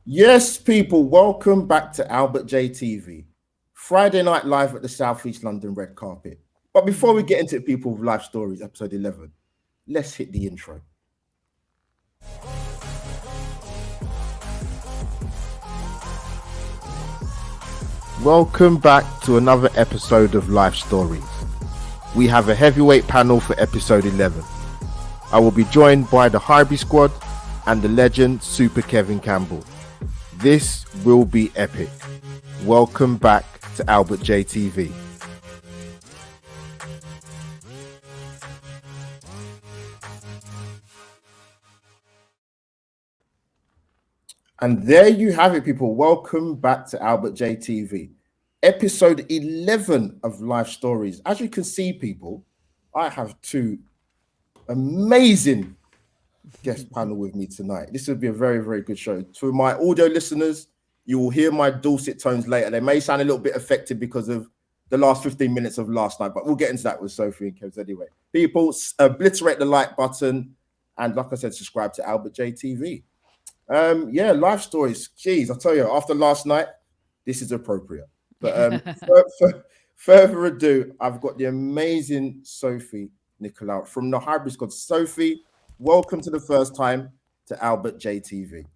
Yes, people, welcome back to Albert JTV. Friday night live at the Southeast London red carpet. But before we get into People with Life Stories, episode 11, let's hit the intro. Welcome back to another episode of Life Stories. We have a heavyweight panel for episode 11. I will be joined by the Highbury squad and the legend Super Kevin Campbell. This will be epic. Welcome back to Albert JTV. And there you have it, people. Welcome back to Albert JTV. Episode 11 of Life Stories. As you can see, people, I have two amazing guest panel with me tonight. This will be a very, very good show. To my audio listeners, you will hear my dulcet tones later. They may sound a little bit affected because of the last 15 minutes of last night, but we'll get into that with Sophie and Kevs anyway. People, obliterate the like button, and like I said, subscribe to Albert JTV. Life stories. Jeez, I tell you, after last night, this is appropriate. But further ado, I've got the amazing Sophie Nicolau from the Highbury squad. Sophie, welcome to the first time to Albert JTV.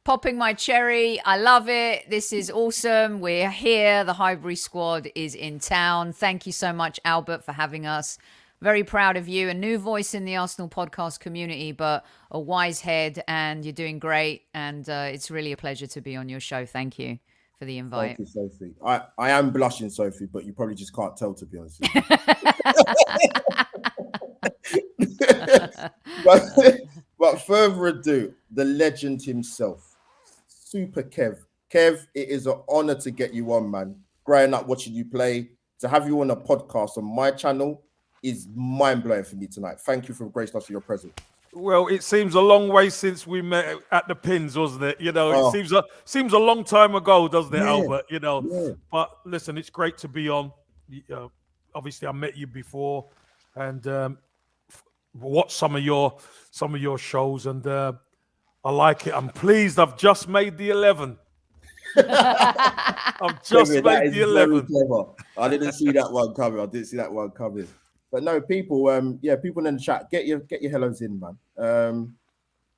Popping my cherry. I love it. This is awesome. We're here. The Highbury squad is in town. Thank you so much, Albert, for having us. Very proud of you. A new voice in the Arsenal podcast community, but a wise head, and you're doing great. And it's really a pleasure to be on your show. Thank you for the invite. Thank you, Sophie. I am blushing, Sophie, but you probably just can't tell, to be honest with you. but further ado, the legend himself, Super Kev. Kev, it is an honor to get you on, man. Growing up watching you play, to have you on a podcast on my channel is mind-blowing for me tonight. Thank you for gracing us with your presence. Well, it seems a long way since we met at the Pins, wasn't it? It seems a long time ago, doesn't it, Albert? But listen, it's great to be on. Obviously, I met you before, and watched some of your shows, and I like it. I'm pleased. I've just made the 11. I've just made the 11. I didn't see that one coming. But no, people, people in the chat, get your hellos in, man.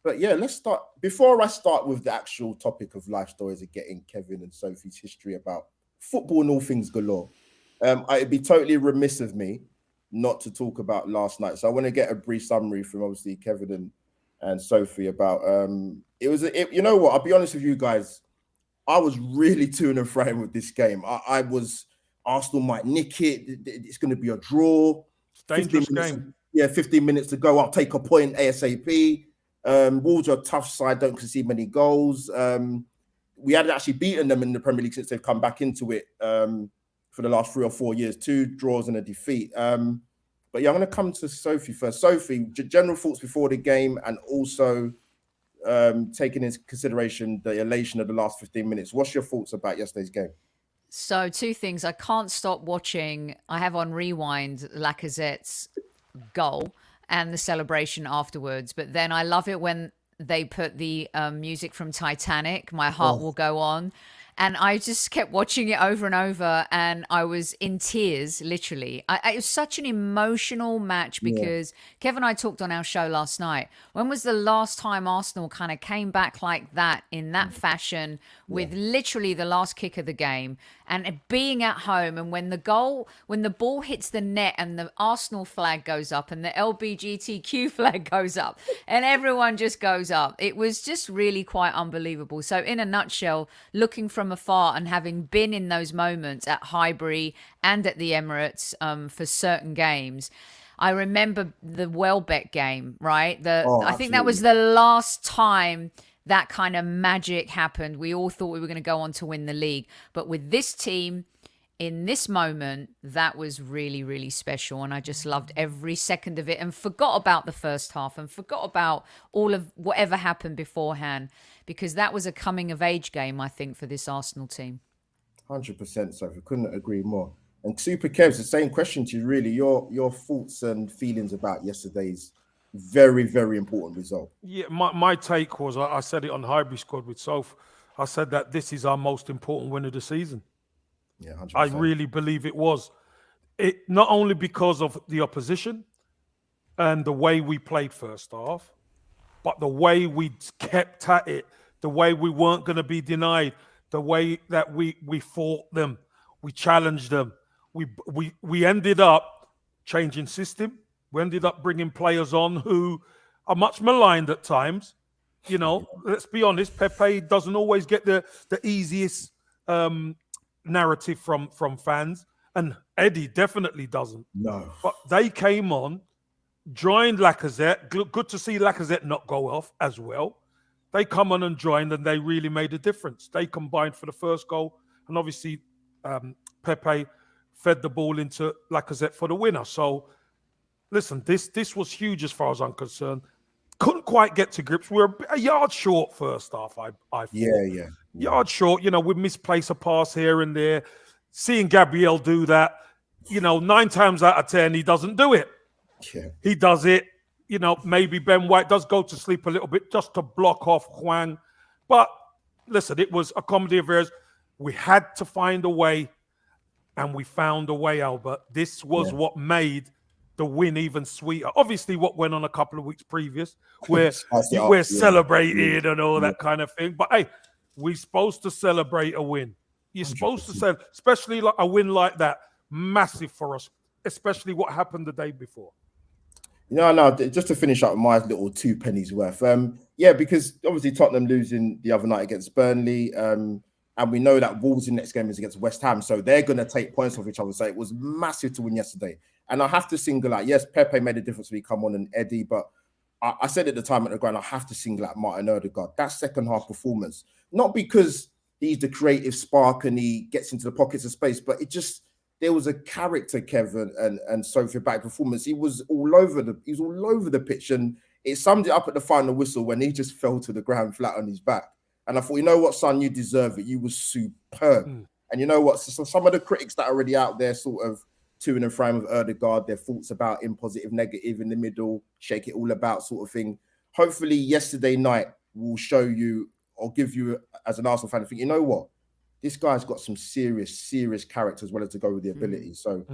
Let's start. Before I start with the actual topic of life stories and getting Kevin and Sophie's history about football and all things galore, it'd be totally remiss of me not to talk about last night. So I want to get a brief summary from obviously Kevin and Sophie about you know what? I'll be honest with you guys. I was really to and fro with this game. I was Arsenal might nick it. It's going to be a draw. Dangerous game. 15 minutes to go. I'll take a point ASAP. Wolves are a tough side, don't concede many goals. We hadn't actually beaten them in the Premier League since they've come back into it for the last 3 or 4 years. 2 draws and a defeat. I'm going to come to Sophie first. Sophie, general thoughts before the game, and also taking into consideration the elation of the last 15 minutes. What's your thoughts about yesterday's game? So 2 things. I can't stop watching. I have on rewind Lacazette's goal and the celebration afterwards. But then I love it when they put the music from Titanic, My Heart Will Go On. And I just kept watching it over and over, and I was in tears, literally. It was such an emotional match because Kevin and I talked on our show last night. When was the last time Arsenal kind of came back like that, in that fashion, with literally the last kick of the game, and being at home, and when the ball hits the net and the Arsenal flag goes up and the LBGTQ flag goes up and everyone just goes up. It was just really quite unbelievable. So in a nutshell, looking from afar and having been in those moments at Highbury and at the Emirates for certain games, I remember the Welbeck game, right? I think that was the last time that kind of magic happened. We all thought we were going to go on to win the league. But with this team, in this moment, that was really, really special. And I just loved every second of it and forgot about the first half and forgot about all of whatever happened beforehand, because that was a coming of age game, I think, for this Arsenal team. 100%, Sophie. Couldn't agree more. And Super Kev's the same question to you, really. Your thoughts and feelings about yesterday's very, very important result. Yeah, my take was, I said it on Highbury Squad with Soph. I said that this is our most important win of the season. Yeah, 100%. I really believe it was. It not only because of the opposition and the way we played first half, but the way we kept at it, the way we weren't going to be denied, the way that we fought them, we challenged them. We ended up changing system. We ended up bringing players on who are much maligned at times. You know, let's be honest, Pepe doesn't always get the easiest narrative from fans, and Eddie definitely doesn't. No. But they came on, joined Lacazette. Good to see Lacazette not go off as well. They come on and joined, and they really made a difference. They combined for the first goal, and obviously Pepe fed the ball into Lacazette for the winner. So, listen, this was huge as far as I'm concerned. Couldn't quite get to grips. We were a yard short first half, I thought. Yeah. Yard short, we misplace a pass here and there. Seeing Gabriel do that, 9 times out of 10, he doesn't do it. Yeah. He does it. Maybe Ben White does go to sleep a little bit just to block off Hwang. But listen, it was a comedy of errors. We had to find a way, and we found a way, Albert. This was what made the win even sweeter. Obviously, what went on a couple of weeks previous, where we're celebrated and all that kind of thing. But hey, we're supposed to celebrate a win. You're 100%. Supposed to celebrate, especially like a win like that, massive for us, especially what happened the day before. No, just to finish up my little 2 pennies worth. Because obviously Tottenham losing the other night against Burnley, and we know that Wolves' next game is against West Ham, so they're going to take points off each other. So it was massive to win yesterday. And I have to single out, yes, Pepe made a difference when he come on and Eddie, but I said at the time at the ground, I have to single out Martin Odegaard. That second half performance, not because he's the creative spark and he gets into the pockets of space, but there was a character, Kevin and Sophie, back performance. He was all over the pitch, and it summed it up at the final whistle when he just fell to the ground flat on his back. And I thought, you know what, son, you deserve it. You was superb. And you know what? So some of the critics that are already out there sort of to and fro with Odegaard, their thoughts about him, positive, negative, in the middle, shake it all about sort of thing. Hopefully yesterday night will show you or give you, as an Arsenal fan, think, you know what? This guy's got some serious character as well as to go with the ability. So,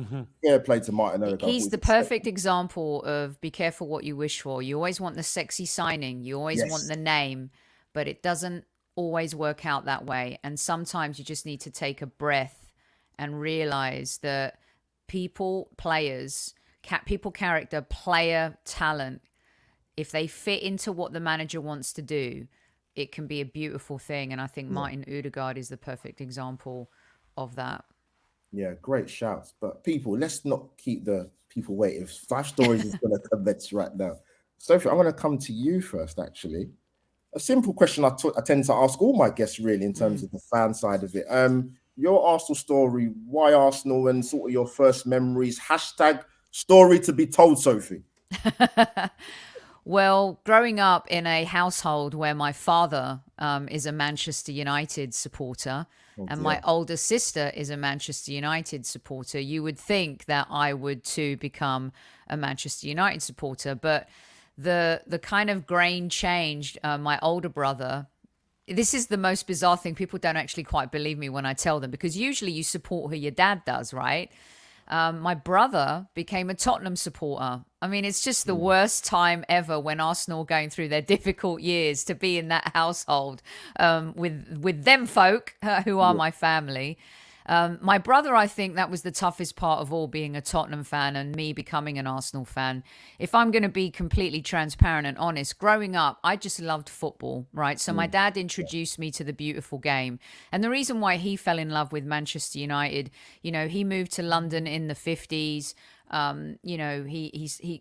fair play to Martin Odegaard. He's the perfect example of be careful what you wish for. You always want the sexy signing. You always want the name, but it doesn't always work out that way. And sometimes you just need to take a breath and realize that people, character, player, talent, if they fit into what the manager wants to do, it can be a beautiful thing. And I think Martin Odegaard is the perfect example of that. Yeah, great shouts. But people, let's not keep the people waiting. 5 stories is going to commence right now. Sophie, I'm going to come to you first, actually. A simple question I tend to ask all my guests, really, in terms of the fan side of it. Your Arsenal story, why Arsenal, and sort of your first memories, #story to be told, Sophie. Well, growing up in a household where my father is a Manchester United supporter and my older sister is a Manchester United supporter, you would think that I would too become a Manchester United supporter. But the kind of grain changed. My older brother, this is the most bizarre thing. People don't actually quite believe me when I tell them, because usually you support who your dad does, right? My brother became a Tottenham supporter. I mean, it's just the worst time ever when Arsenal are going through their difficult years to be in that household with them folk who are my family. My brother, I think that was the toughest part of all, being a Tottenham fan and me becoming an Arsenal fan. If I'm going to be completely transparent and honest, growing up, I just loved football, right? So my dad introduced me to the beautiful game. And the reason why he fell in love with Manchester United, he moved to London in the 50s.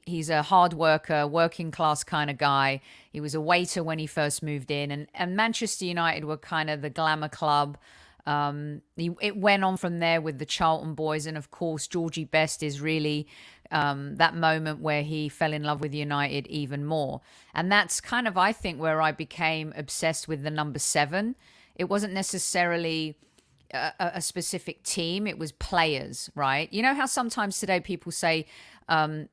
He's a hard worker, working class kind of guy. He was a waiter when he first moved in, and Manchester United were kind of the glamour club. It went on from there with the Charlton boys, and of course Georgie Best is really that moment where he fell in love with United even more. And that's kind of, I think, where I became obsessed with the number 7. It wasn't necessarily a specific team, it was players, right? You know how sometimes today people say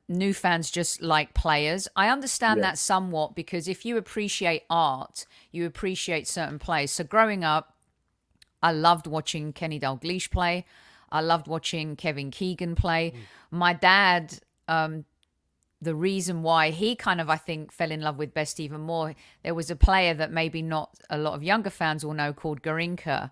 New fans just like players. I understand that somewhat, because if you appreciate art, you appreciate certain players. So growing up, I loved watching Kenny Dalglish play. I loved watching Kevin Keegan play. My dad, the reason why he kind of, I think, fell in love with Best even more, there was a player that maybe not a lot of younger fans will know called Garinca,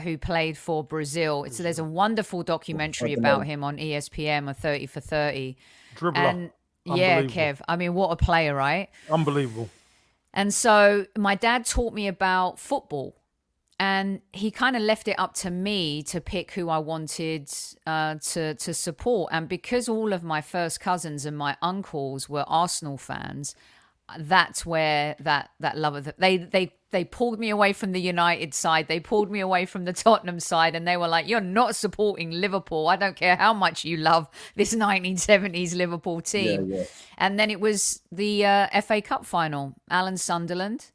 who played for Brazil. There's a wonderful documentary about him on ESPN, or 30 for 30. Dribbler. And yeah, Kev, I mean, what a player, right? Unbelievable. And so my dad taught me about football. And he kind of left it up to me to pick who I wanted to support. And because all of my first cousins and my uncles were Arsenal fans, that's where that love of they pulled me away from the United side. They pulled me away from the Tottenham side, and they were like, "You're not supporting Liverpool. I don't care how much you love this 1970s Liverpool team." Yeah. And then it was the FA Cup final, Alan Sunderland.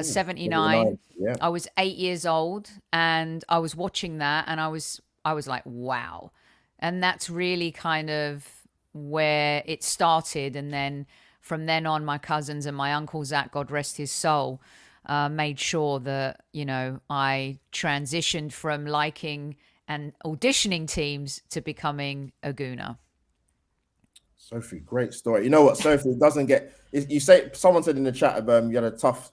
79. Yeah. I was 8 years old, and I was watching that, and I was like, wow. And that's really kind of where it started. And then from then on, my cousins and my uncle Zach, God rest his soul, made sure that, I transitioned from liking and auditioning teams to becoming a Gooner. Sophie, great story. You know what, Sophie, it doesn't get. You say someone said in the chat, you had a tough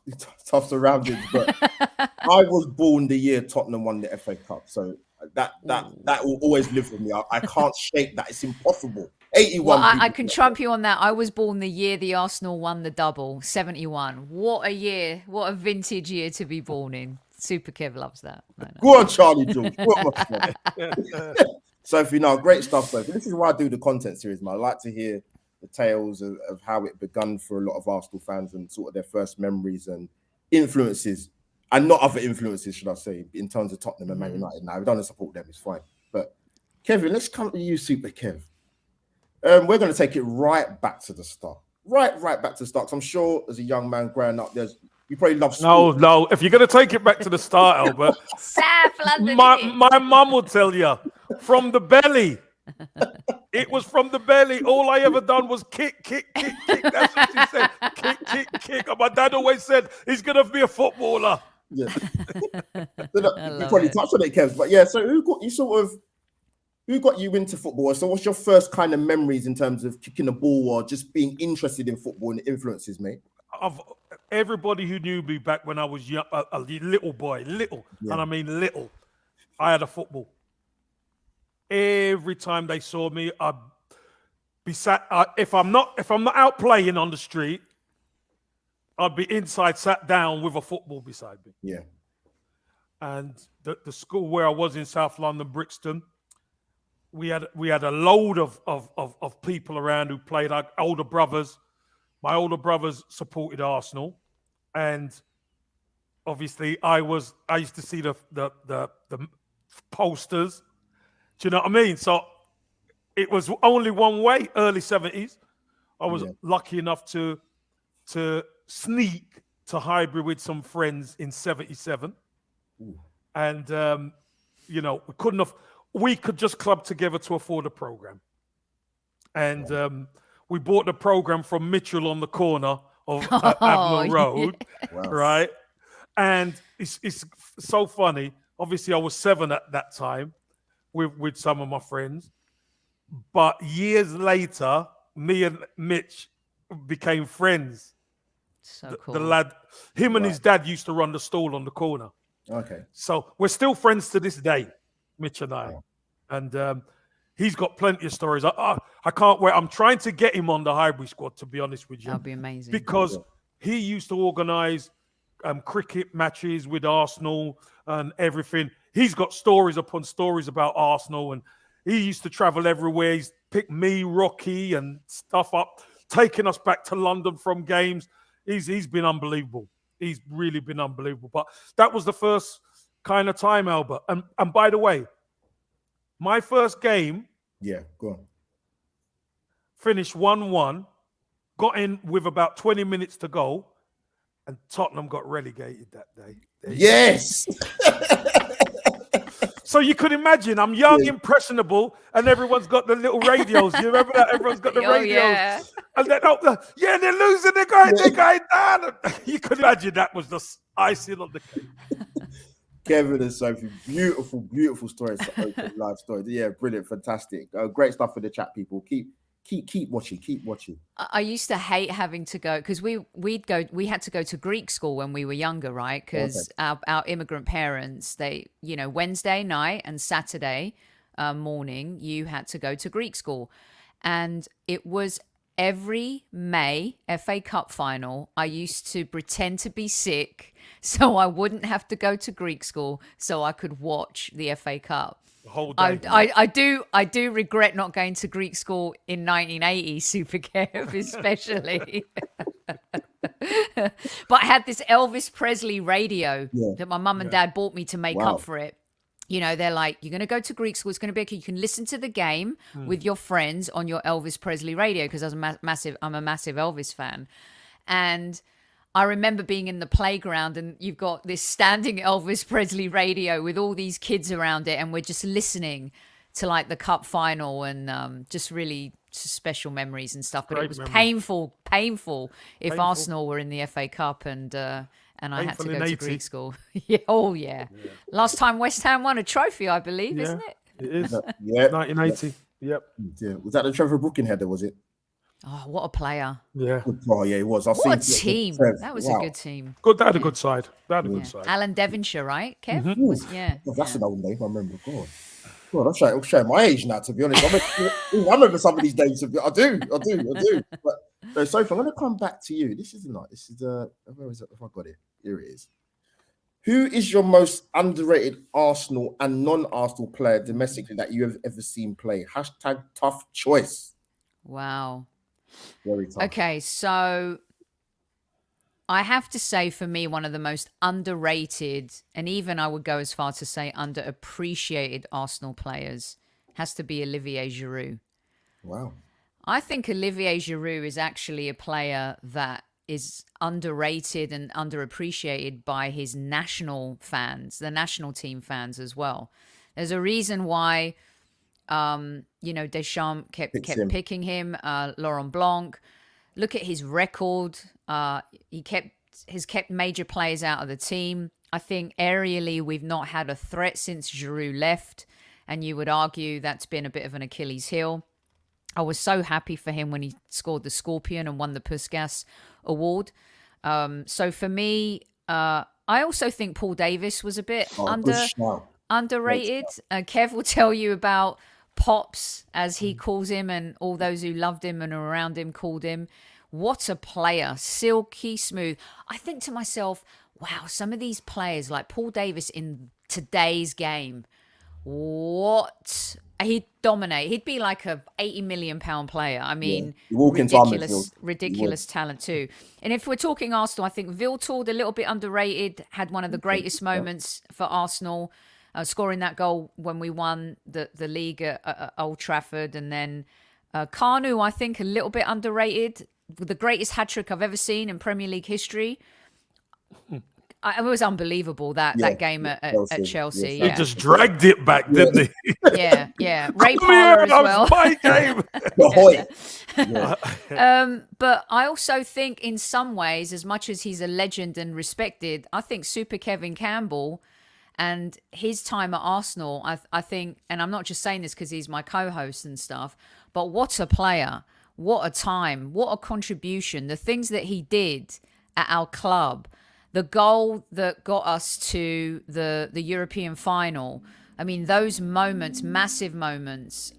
surroundings, but I was born the year Tottenham won the FA Cup, so that will always live with me. I can't shake that. It's impossible. 81. Well, I can trump you on that. I was born the year the Arsenal won the double, 71. What a year! What a vintage year to be born in. Super Kev loves that. Go on, Charlie George. Go on, Sophie, no, great stuff, Sophie. This is why I do the content series, man. I like to hear the tales of how it begun for a lot of Arsenal fans and sort of their first memories and influences, and not other influences, should I say, in terms of Tottenham and Man United. Now, we don't support them, it's fine. But Kevin, let's come to you, Super Kev. We're going to take it right back to the start. Right back to the start. I'm sure as a young man growing up, you probably love sport. No. If you're going to take it back to the start, Albert, South London. My mum will tell you, from the belly. It was from the belly. All I ever done was kick. That's what she said. Kick. And my dad always said, he's going to be a footballer. Yeah. You probably touched on it, Kev. But yeah, so who got you into football? So what's your first kind of memories in terms of kicking the ball or just being interested in football and the influences, mate? Of everybody who knew me back when I was young, a little boy, and I mean little, I had a football. Every time they saw me, I'd be sat. If I'm not out playing on the street, I'd be inside, sat down with a football beside me. Yeah. And the school where I was in South London, Brixton, we had a load of people around who played. Our older brothers. My older brothers supported Arsenal, and obviously I used to see the posters. Do you know what I mean? So it was only one way. Early 70s, I was lucky enough to sneak to Highbury with some friends in 77, and we could just club together to afford a program, and we bought the program from Mitchell on the corner of Avenel Road, right? And it's so funny. Obviously, I was 7 at that time with some of my friends. But years later, me and Mitch became friends. So cool. The lad, him and his dad used to run the stall on the corner. Okay. So we're still friends to this day, Mitch and I. And he's got plenty of stories. I can't wait. I'm trying to get him on the Highbury squad, to be honest with you. That'd be amazing. Because he used to organise cricket matches with Arsenal and everything. He's got stories upon stories about Arsenal, and he used to travel everywhere. He's picked me, Rocky, and stuff up, taking us back to London from games. He's been unbelievable. He's really been unbelievable. But that was the first kind of time, Albert. And by the way, my first game, go on, finished 1-1, got in with about 20 minutes to go, and Tottenham got relegated that day. Yes. So you could imagine, I'm young, impressionable, and everyone's got the little radios. You remember that? Everyone's got the radios. Yeah. And then, they're losing. They're going down. You could imagine that was just icing on the cake. Kevin and Sophie, beautiful, beautiful stories. Live stories. Yeah, brilliant, fantastic. Great stuff for the chat, people. Keep watching. I used to hate having to go because we had to go to Greek school when we were younger, right? Because our immigrant parents, they, Wednesday night and Saturday morning, you had to go to Greek school. And it was every May FA Cup final. I used to pretend to be sick so I wouldn't have to go to Greek school so I could watch the FA Cup. Whole day. I do regret not going to Greek school in 1980, Super Kev, especially. But I had this Elvis Presley radio that my mum and dad bought me to make up for it. They're like, you're going to go to Greek school. It's going to be okay. You can listen to the game with your friends on your Elvis Presley radio because I'm a massive Elvis fan. And I remember being in the playground and you've got this standing Elvis Presley radio with all these kids around it. And we're just listening to like the cup final and just really special memories and stuff. But it was painful if Arsenal were in the FA Cup and I had to go to Greek school. Yeah. Last time West Ham won a trophy, I believe, isn't it? It is. 1980. Yep. Yeah. Was that the Trevor Brooking header, was it? Oh, what a player. Yeah. Oh, yeah, it was. What a team. That was a good team. Good. They had a good side. Good side. Alan Devonshire, right, Kev? Oh, that's an old name, I remember. God, I'm showing my age now, to be honest. I remember some of these days. I do. But so, Sophie, I'm going to come back to you. Where is it? If I got it, here it is. Who is your most underrated Arsenal and non-Arsenal player domestically that you have ever seen play? Hashtag tough choice. Wow. Very tough. Okay, so I have to say, for me, one of the most underrated, and even I would go as far to say underappreciated Arsenal players has to be Olivier Giroud. Wow. I think Olivier Giroud is actually a player that is underrated and underappreciated by his national fans, the national team fans as well. There's a reason why, Deschamps kept picking him, Laurent Blanc. Look at his record. He has kept major players out of the team. I think aerially we've not had a threat since Giroud left, and you would argue that's been a bit of an Achilles heel. I was so happy for him when he scored the Scorpion and won the Puskas Award. So for me, I also think Paul Davis was a bit underrated. Kev will tell you about Pops, as he calls him, and all those who loved him and around him called him. What a player. Silky smooth. I think to myself, wow, some of these players like Paul Davis in today's game, he'd dominate. He'd be like a 80 million pound player. I mean, ridiculous talent too. And if we're talking Arsenal, I think Viltord, a little bit underrated, had one of the greatest moments for Arsenal, scoring that goal when we won the league at Old Trafford. And then Kanu, I think, a little bit underrated. The greatest hat-trick I've ever seen in Premier League history. It was unbelievable, that game at Chelsea. He just dragged it back, didn't he? Yeah. Ray Parlour as well. My game. But I also think in some ways, as much as he's a legend and respected, I think Super Kevin Campbell and his time at Arsenal, I think, and I'm not just saying this because he's my co-host and stuff, but what a player, what a time, what a contribution, the things that he did at our club, the goal that got us to the European final. I mean, those moments, massive moments,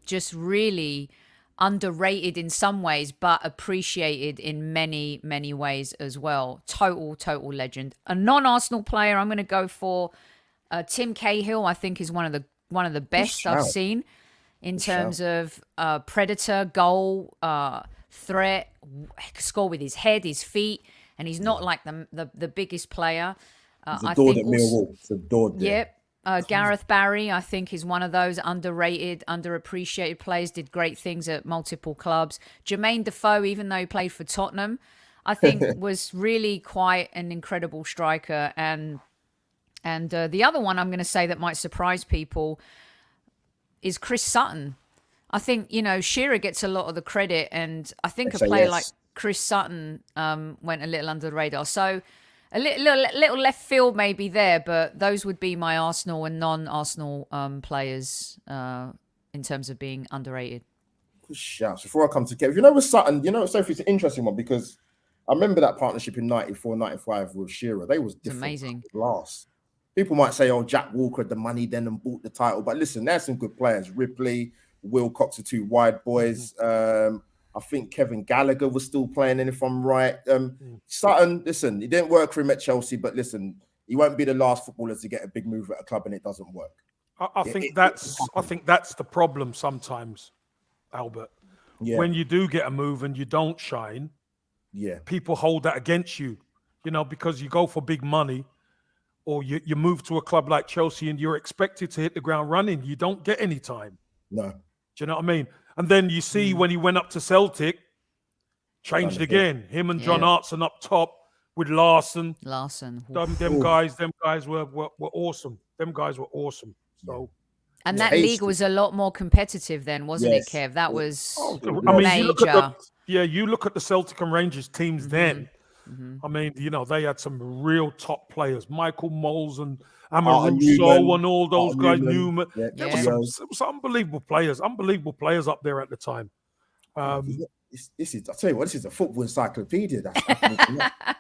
just really underrated in some ways, but appreciated in many, many ways as well. Total legend. A non-Arsenal player, I'm going to go for Tim Cahill. I think is one of the best I've seen in terms of predator, goal, threat, score with his head, his feet. And he's not like the biggest player. Adored at Millwall. Yep. Gareth Barry, I think, is one of those underrated, underappreciated players. Did great things at multiple clubs. Jermaine Defoe, even though he played for Tottenham, I think was really quite an incredible striker. And And the other one I'm going to say that might surprise people is Chris Sutton. I think, Shearer gets a lot of the credit, and I think a player like Chris Sutton went a little under the radar. So a little left field maybe there, but those would be my Arsenal and non-Arsenal players in terms of being underrated. Good shouts. Before I come to Kev, with Sutton, Sophie, it's an interesting one because I remember that partnership in 94, 95 with Shearer. They was different. Amazing. Last. People might say, Jack Walker had the money then and bought the title. But listen, there's some good players. Ripley, Wilcox are two wide boys. I think Kevin Gallagher was still playing, and if I'm right. Sutton, listen, he didn't work for him at Chelsea, but listen, he won't be the last footballer to get a big move at a club and it doesn't work. I think that's the problem sometimes, Albert. Yeah. When you do get a move and you don't shine, people hold that against you, because you go for big money or you move to a club like Chelsea and you're expected to hit the ground running. You don't get any time. No. Do you know what I mean? And then you see when he went up to Celtic, changed again. Him and John Hartson up top with Larson. Them guys were awesome. Them guys were awesome. So. And that league was a lot more competitive then, wasn't it, Kev? That was major. You look at the Celtic and Rangers teams then. I mean, they had some real top players. Michael Moles and Amaruso and all those guys, Newman. There was some unbelievable players up there at the time. This is, I tell you what, this is a football encyclopedia.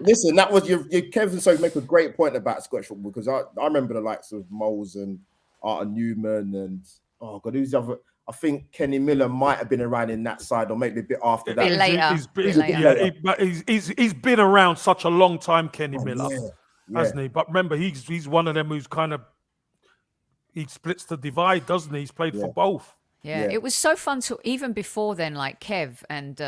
Listen, that was your Kevin Sophie make a great point about Scottish football, because I remember the likes of Moles and Arthur Newman and who's the other? I think Kenny Miller might have been around in that side, or maybe a bit after that. He's been around such a long time, Kenny Miller, hasn't he? But remember, he's one of them who's he splits the divide, doesn't he? He's played for both. Yeah, it was so fun to, even before then, like Kev and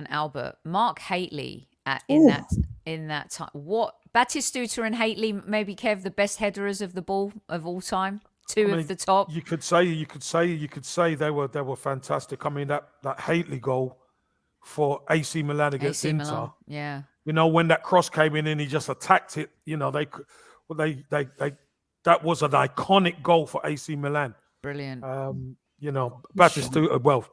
Albert, Mark Haitley in that time. What, Batistuta and Haitley, maybe Kev, the best headerers of the ball of all time. Two of the top. You could say they were fantastic. I mean, that Haitley goal for AC Milan against Inter. Milan. Yeah. When that cross came in and he just attacked it, that was an iconic goal for AC Milan. Brilliant. Batistuta,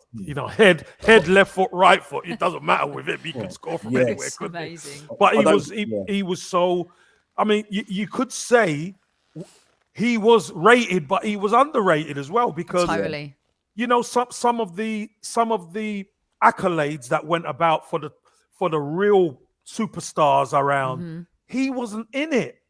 head, left foot, right foot. It doesn't matter with him. He could score from anywhere. Amazing. But he was so. I mean, you could say he was rated, but he was underrated as well, because totally. Some of the accolades that went about for the real superstars around, he wasn't in it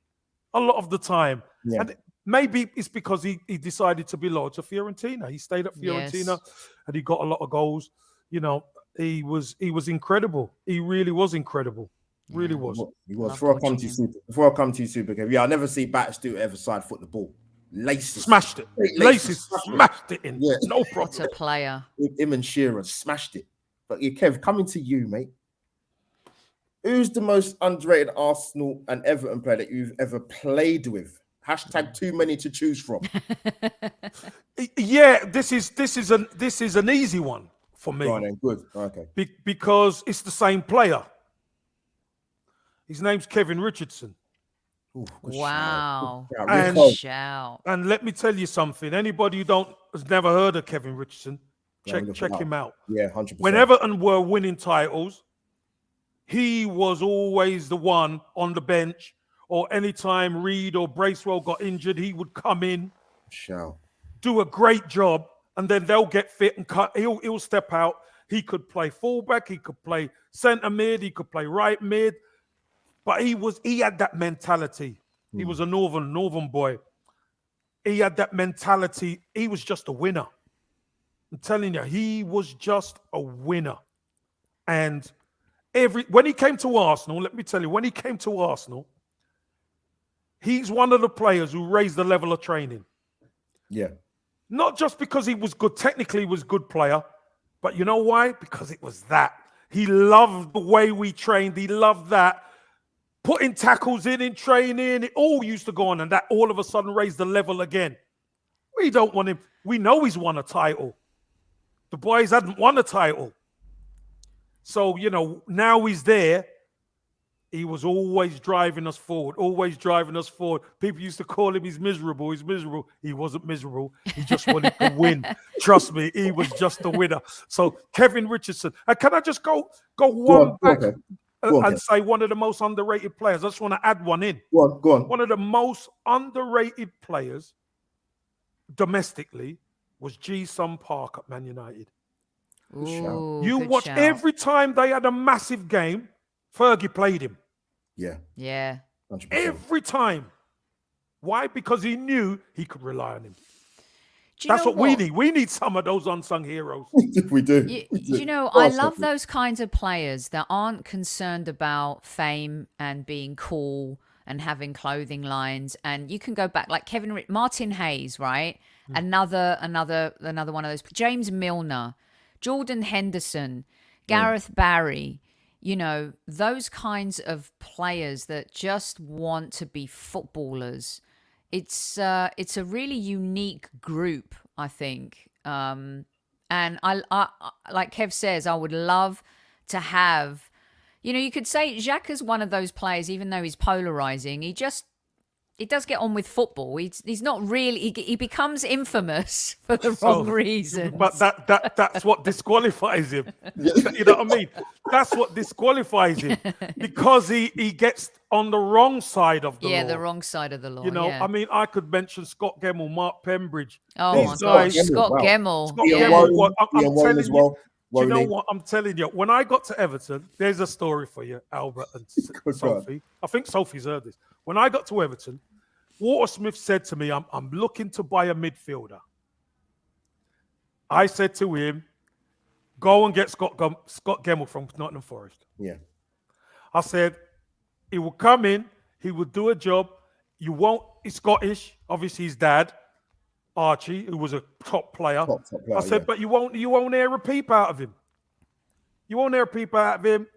a lot of the time. Yeah. And maybe it's because he decided to be loyal to Fiorentina. He stayed at Fiorentina and he got a lot of goals. He was incredible. He really was incredible. Really was. He was. Before I come to you, Super Kev, I never see Batistuta ever side foot the ball. Laces. Smashed it. Laces smashed it in. Yeah. No problem. What a player. Him and Shearer smashed it. But Kev, coming to you, mate. Who's the most underrated Arsenal and Everton player that you've ever played with? # too many to choose from. Yeah, this is an easy one for me. Right, then. Good. Okay. Because it's the same player. His name's Kevin Richardson. Ooh, wow. Shout. And let me tell you something. Anybody who has never heard of Kevin Richardson, check him out. Yeah, 100%. When Everton were winning titles, he was always the one on the bench, or anytime Reed or Bracewell got injured, he would come in, do a great job, and then they'll get fit and cut. He'll step out. He could play fullback, he could play centre mid, he could play right mid. But he had that mentality. He was a northern boy. He had that mentality. He was just a winner. I'm telling you, he was just a winner. And when he came to Arsenal, let me tell you, when he came to Arsenal, he's one of the players who raised the level of training. Yeah. Not just because he was good, technically he was a good player, but you know why? Because it was that. He loved the way we trained. He loved that. Putting tackles in training, it all used to go on, and that all of a sudden raised the level again. We don't want him. We know he's won a title. The boys hadn't won a title. So, now he's there. He was always driving us forward, always driving us forward. People used to call him, he's miserable, he's miserable. He wasn't miserable. He just wanted to win. Trust me, he was just a winner. So Kevin Richardson. And can I just go one back and say one of the most underrated players? I just want to add one in. Go on. One of the most underrated players domestically was Ji-Sung Park at Man United. Ooh, you watch shout. Every time they had a massive game, Fergie played him. Yeah. 100%. Every time. Why? Because he knew he could rely on him. That's what we need. We need some of those unsung heroes. we do. You know, I love those kinds of players that aren't concerned about fame and being cool and having clothing lines. And you can go back like Martin Hayes, right? Another one of those. James Milner, Jordan Henderson, Gareth Barry. You know, those kinds of players that just want to be footballers. It's a really unique group, I think. And I like Kev says, I would love to have, you know, you could say Xhaka is one of those players, even though he's polarizing. He does get on with football. He's not really. He becomes infamous for the wrong reasons. But that's what disqualifies him. You know what I mean? That's what disqualifies him because he gets on the wrong side of the law. Yeah, the wrong side of the law. You know, I mean, I could mention Scott Gemmell, Mark Pembridge. Oh my gosh, Scott Gemmell. I'm telling you. Do you know what? I'm telling you. When I got to Everton, there's a story for you, Albert and Sophie. I think Sophie's heard this. When I got to Everton, Walter Smith said to me, I'm looking to buy a midfielder. I said to him, go and get Scott Gemmell from Nottingham Forest. Yeah. I said, he will come in, he will do a job. He's Scottish, obviously his dad, Archie, who was a top player. I said, but you won't hear a peep out of him. You won't hear a peep out of him.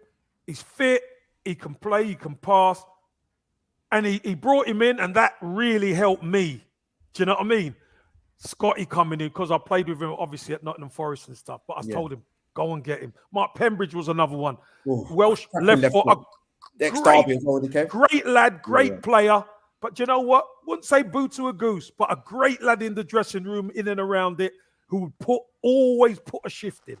He's fit, he can play, he can pass. And he brought him in, and that really helped me. Do you know what I mean? Scotty coming in, because I played with him, obviously, at Nottingham Forest and stuff. But I told him, go and get him. Mark Pembridge was another one. Welsh left foot. Great lad, great player. But you know what? Wouldn't say boo to a goose, but a great lad in the dressing room, in and around it, who would always put a shift in.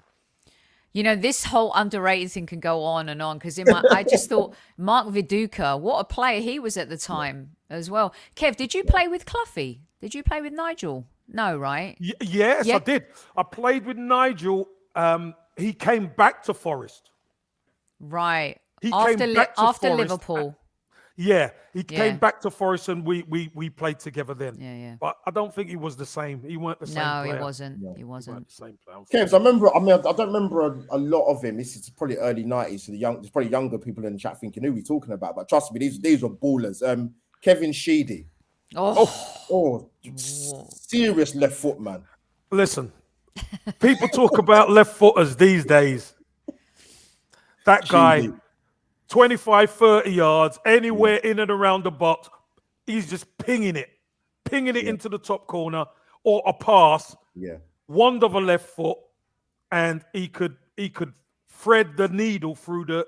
You know, this whole underrated thing can go on and on because I just thought Mark Viduka, what a player he was at the time as well. Kev, did you play with Cloughie? Did you play with Nigel? No, right? Yes, I did. I played with Nigel. He came back to Forest. Right. He came back to after Forest. Liverpool. He came back to Forest and we played together then. Yeah. But I don't think he was the same. He weren't the same player. No, he wasn't. He wasn't. The same player. Kev, I don't remember a lot of him. This is probably early 90s. So there's probably younger people in the chat thinking who we're talking about. But trust me, these were ballers. Kevin Sheedy. Serious left foot, man. Listen, people talk about left footers these days. That guy, 25, 30 yards, anywhere in and around the box, he's just pinging it into the top corner or a pass. Yeah. One of a left foot, and he could thread the needle through the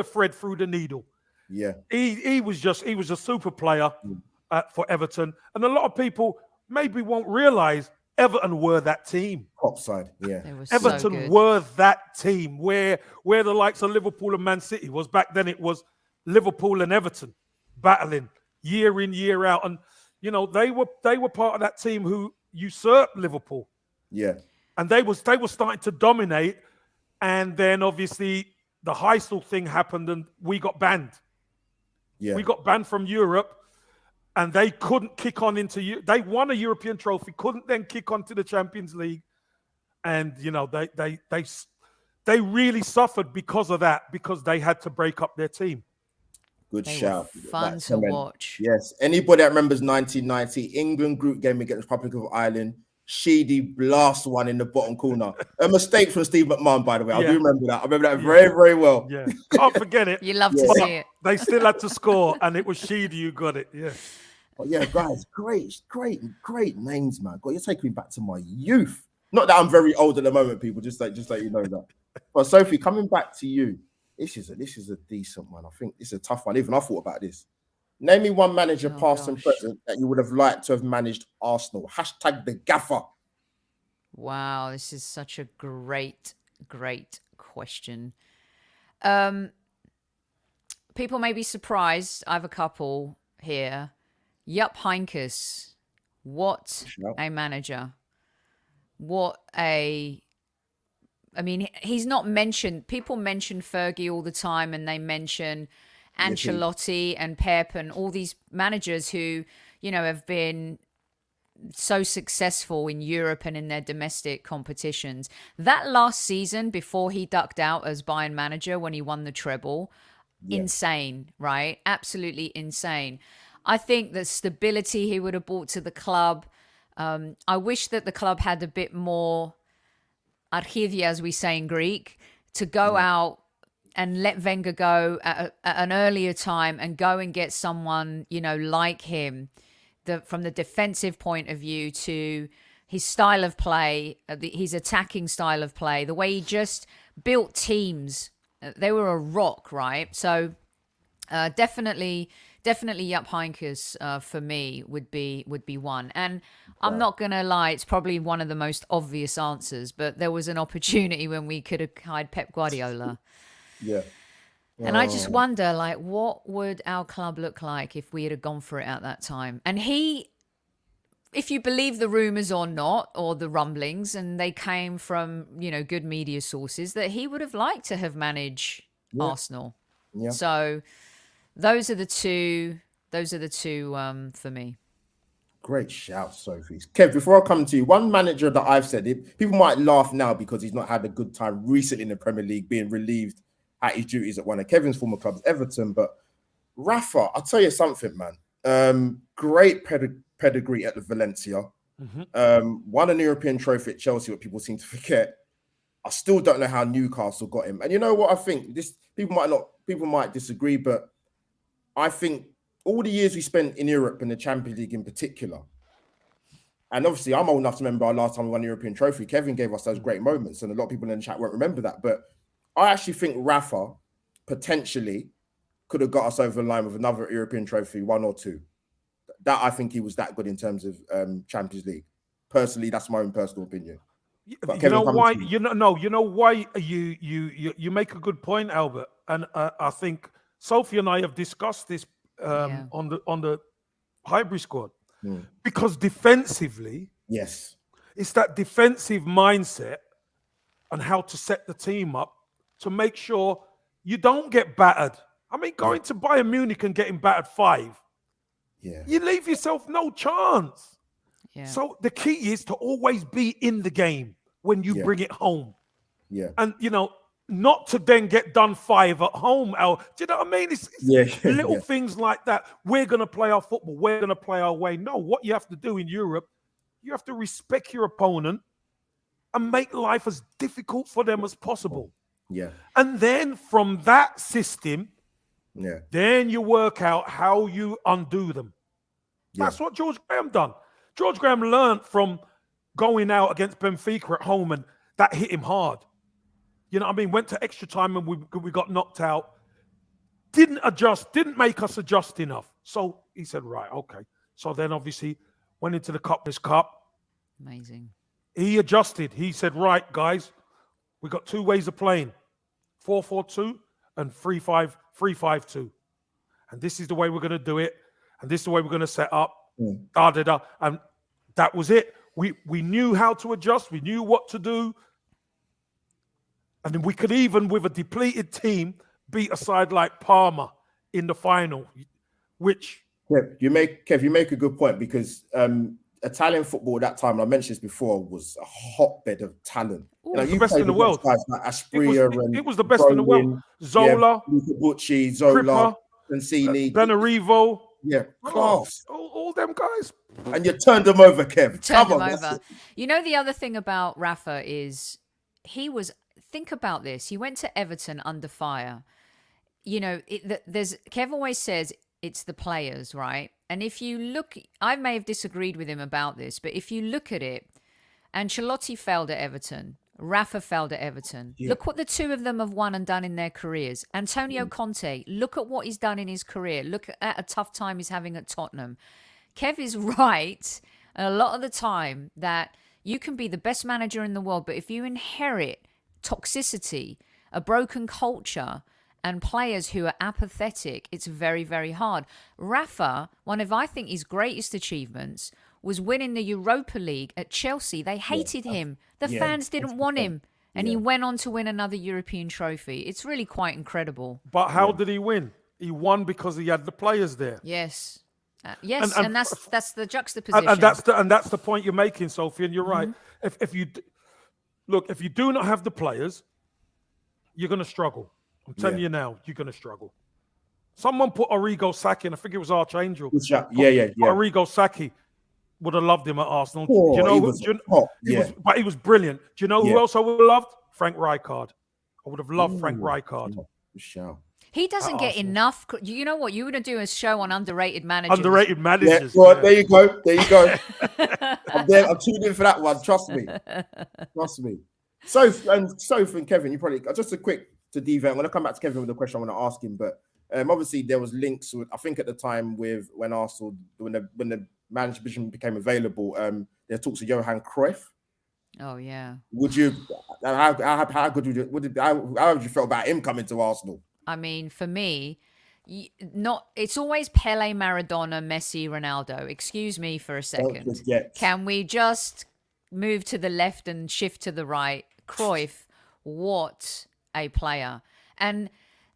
thread through the needle. Yeah. He was a super player for Everton. And a lot of maybe won't realise Everton were that team. Topside, yeah. Everton were that team where the likes of Liverpool and Man City was. Back then it was Liverpool and Everton battling year in, year out. And, you know, they were part of that team who usurped Liverpool. Yeah. And they were starting to dominate. And then obviously the Heysel thing happened and we got banned. Yeah. We got banned from Europe. And they couldn't kick on into they won a European trophy, couldn't then kick on to the Champions League, and you know they really suffered because of that, because they had to break up their team. Good they shout. Were fun to watch. Yes. Anybody that remembers 1990 England group game against Republic of Ireland, Sheedy blast one in the bottom corner. A mistake from Steve McMahon, by the way. I do remember that. I remember that very, very well. Yeah, can't forget it. You love to see it. They still had to score, and it was Sheedy who got it. Yeah. But yeah, guys, great names, man. God, you're taking me back to my youth. Not that I'm very old at the moment, people. Just like you know that. But Sophie, coming back to you, This is a decent one. I think it's a tough one. Even I thought about this. Name me one manager, past and present, that you would have liked to have managed Arsenal. Hashtag the gaffer. Wow, this is such a great question. People may be surprised. I have a couple here. Jupp Heynckes. What a manager. I mean, he's not mentioned. People mention Fergie all the time, and they mention Ancelotti and Pep and all these managers who, have been so successful in Europe and in their domestic competitions. That last season, before he ducked out as Bayern manager when he won the treble, insane, right? Absolutely insane. I think the stability he would have brought to the club. I wish that the club had a bit more archivia, as we say in Greek, to go out and let Wenger go at an earlier time and go and get someone, like him, from the defensive point of view, to his style of play, his attacking style of play, the way he just built teams. They were a rock, right? So definitely Jupp Heynckes for me would be one. And I'm not gonna lie, it's probably one of the most obvious answers, but there was an opportunity when we could have hired Pep Guardiola. Yeah. And I just wonder, what would our club look like if we had gone for it at that time? And if you believe the rumors or not, or the rumblings, and they came from, good media sources, that he would have liked to have managed Arsenal. Yeah. So those are the two for me. Great shout, Sophie. Kev, before I come to you, one manager that I've said, people might laugh now because he's not had a good time recently in the Premier League, being relieved at his duties at one of Kevin's former clubs, Everton. But Rafa, I'll tell you something, man. Great pedigree at the Valencia. Won an European trophy at Chelsea, what people seem to forget. I still don't know how Newcastle got him. And you know what I think? People might disagree, but I think all the years we spent in Europe and the Champions League in particular, and obviously I'm old enough to remember our last time we won the European trophy. Kevin gave us those great moments, and a lot of people in the chat won't remember that. But I actually think Rafa potentially could have got us over the line with another European trophy, one or two. That I think he was that good in terms of Champions League. Personally, that's my own personal opinion. But you know why? You know why you make a good point, Albert, and I think Sophie and I have discussed this on the hybrid squad because defensively, it's that defensive mindset and how to set the team up to make sure you don't get battered. I mean, going to Bayern Munich and getting battered 5, you leave yourself no chance. Yeah. So the key is to always be in the game when you bring it home. Yeah, and not to then get done 5 at home. Do you know what I mean? It's little things like that. We're going to play our football. We're going to play our way. No, what you have to do in Europe, you have to respect your opponent and make life as difficult for them as possible. Yeah. And then from that system, then you work out how you undo them. That's what George Graham done. George Graham learned from going out against Benfica at home, and that hit him hard. You know what I mean? Went to extra time and we got knocked out. Didn't adjust, didn't make us adjust enough. So he said, right, okay. So then obviously went into the Cup. Amazing. He adjusted. He said, right, guys, we got 2 ways of playing. 4-4-2 and 3-5-2. And this is the way we're going to do it. And this is the way we're going to set up. Da-da-da. And that was it. We knew how to adjust. We knew what to do. And then we could even, with a depleted team, beat a side like Parma in the final, which... You make a good point, because Italian football at that time, and I mentioned this before, was a hotbed of talent. The best in the world. Guys like Aspria it was the best in the world. Zola, Bucci, Zola, Mancini, Benarivo. Yeah, class. All them guys. And you turned them over, Kev. Turned them over. The other thing about Rafa is think about this. He went to Everton under fire. Kev always says it's the players, right? And if you look, I may have disagreed with him about this, but if you look at it, Ancelotti failed at Everton. Rafa failed at Everton. Yeah. Look what the two of them have won and done in their careers. Antonio Conte, look at what he's done in his career. Look at a tough time he's having at Tottenham. Kev is right a lot of the time that you can be the best manager in the world, but if you inherit toxicity, a broken culture, and players who are apathetic, it's very, very hard. Rafa, one of, I think, his greatest achievements was winning the Europa League at Chelsea. They hated him. The fans didn't want him. And he went on to win another European trophy. It's really quite incredible. But how did he win? He won because he had the players there. Yes. Yes, and that's the juxtaposition. And that's the point you're making, Sophie, and you're right. If you do not have the players, you're going to struggle. I'm telling you now, you're going to struggle. Someone put Arrigo Sacchi, and I think it was Archangel. Arrigo Sacchi would have loved him at Arsenal. But he was brilliant. Do you know who else I would have loved? Frank Rijkaard. I would have loved Frank Rijkaard. He doesn't get enough. You know what? You would do a show on underrated managers. Underrated managers. Yeah, well, there you go. I'm tuned in for that one. Trust me. Sophie and Kevin, you probably just a quick to deviate. I'm going to come back to Kevin with a question I want to ask him, but obviously there was links with, I think at the time with when Arsenal when the manager position became available, there talks of Johan Cruyff. Oh yeah. Would you? How good would you? How would you feel about him coming to Arsenal? I mean, for me, it's always Pele, Maradona, Messi, Ronaldo. Excuse me for a second. Can we just move to the left and shift to the right? Cruyff, what a player. And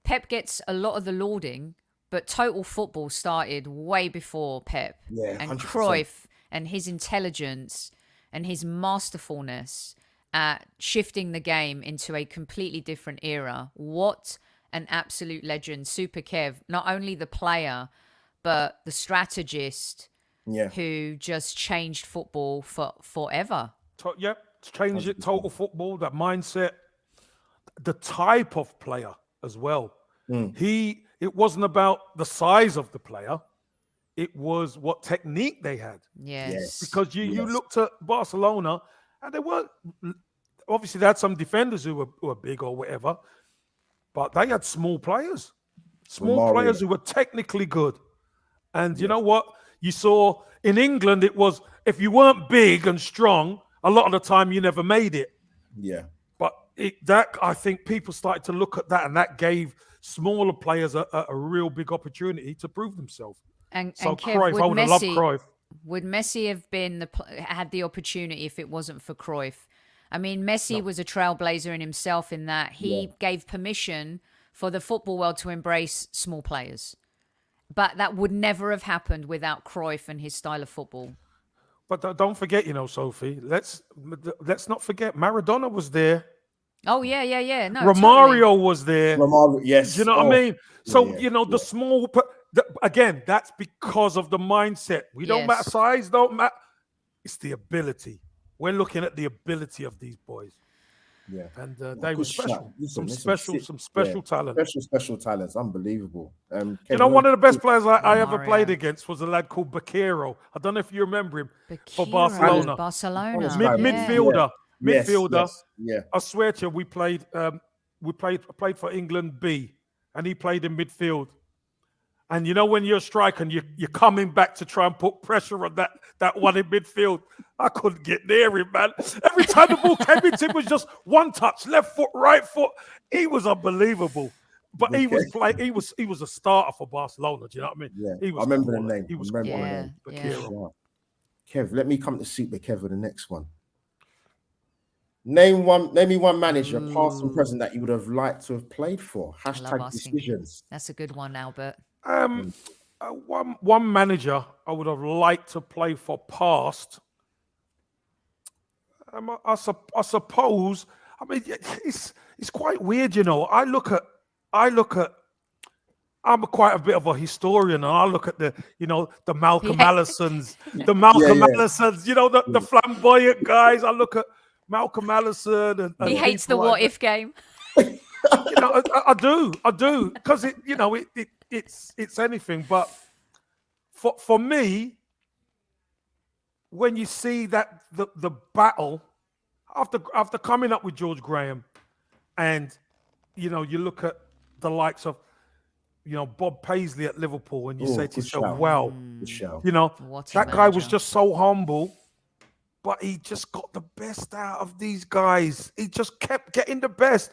Pep gets a lot of the lauding, but total football started way before Pep. Yeah, and 100%. Cruyff and his intelligence and his masterfulness at shifting the game into a completely different era. What an absolute legend. Super Kev, not only the player, but the strategist who just changed football forever. Changed it, total football, that mindset, the type of player as well. It wasn't about the size of the player. It was what technique they had. Yes. Because you looked at Barcelona and they weren't, obviously they had some defenders who were big or whatever, but they had small players. Players who were technically good. And you know what? You saw in England, it was, if you weren't big and strong, a lot of the time you never made it. Yeah. But I think people started to look at that, and that gave smaller players a real big opportunity to prove themselves. And so Kev, Cruyff, I would have loved Cruyff. Would Messi have had the opportunity if it wasn't for Cruyff? I mean, Messi was a trailblazer in himself in that he gave permission for the football world to embrace small players. But that would never have happened without Cruyff and his style of football. But don't forget, Sophie, let's not forget Maradona was there. Oh, yeah. No, Romario was there. Yes. Do you know what I mean? So, the small... Again, that's because of the mindset. We don't matter size, don't matter. It's the ability. We're looking at the ability of these boys. Yeah. And they were special. Some special talent. Special talents. Unbelievable. One of the best players I ever played against was a lad called Baquero. I don't know if you remember him. For Barcelona. Midfielder. Yeah. I swear to you, we played for England B, and he played in midfield. And when you're a striker and you're coming back to try and put pressure on that one in midfield, I couldn't get near him, man. Every time the ball came into him, it was just one touch, left foot, right foot. He was unbelievable. But he was a starter for Barcelona. Do you know what I mean? Yeah. I remember the name. He was Kev, let me come to Super Kev with the next one. Name me one manager, past and present, that you would have liked to have played for. #decisions. That's a good one, Albert. One manager I would have liked to play for past. I suppose. I mean, it's quite weird, I look at. I'm quite a bit of a historian, and I look at the Malcolm Allisons, Allisons, the flamboyant guys. I look at Malcolm Allison, and he hates the what if game. I do, because it's anything. But for me, when you see that the battle, after coming up with George Graham, and you look at the likes of Bob Paisley at Liverpool, and you say to yourself, shout. "Wow, Good shout. What a that guy was manager. just so humble." But he just got the best out of these guys. He just kept getting the best,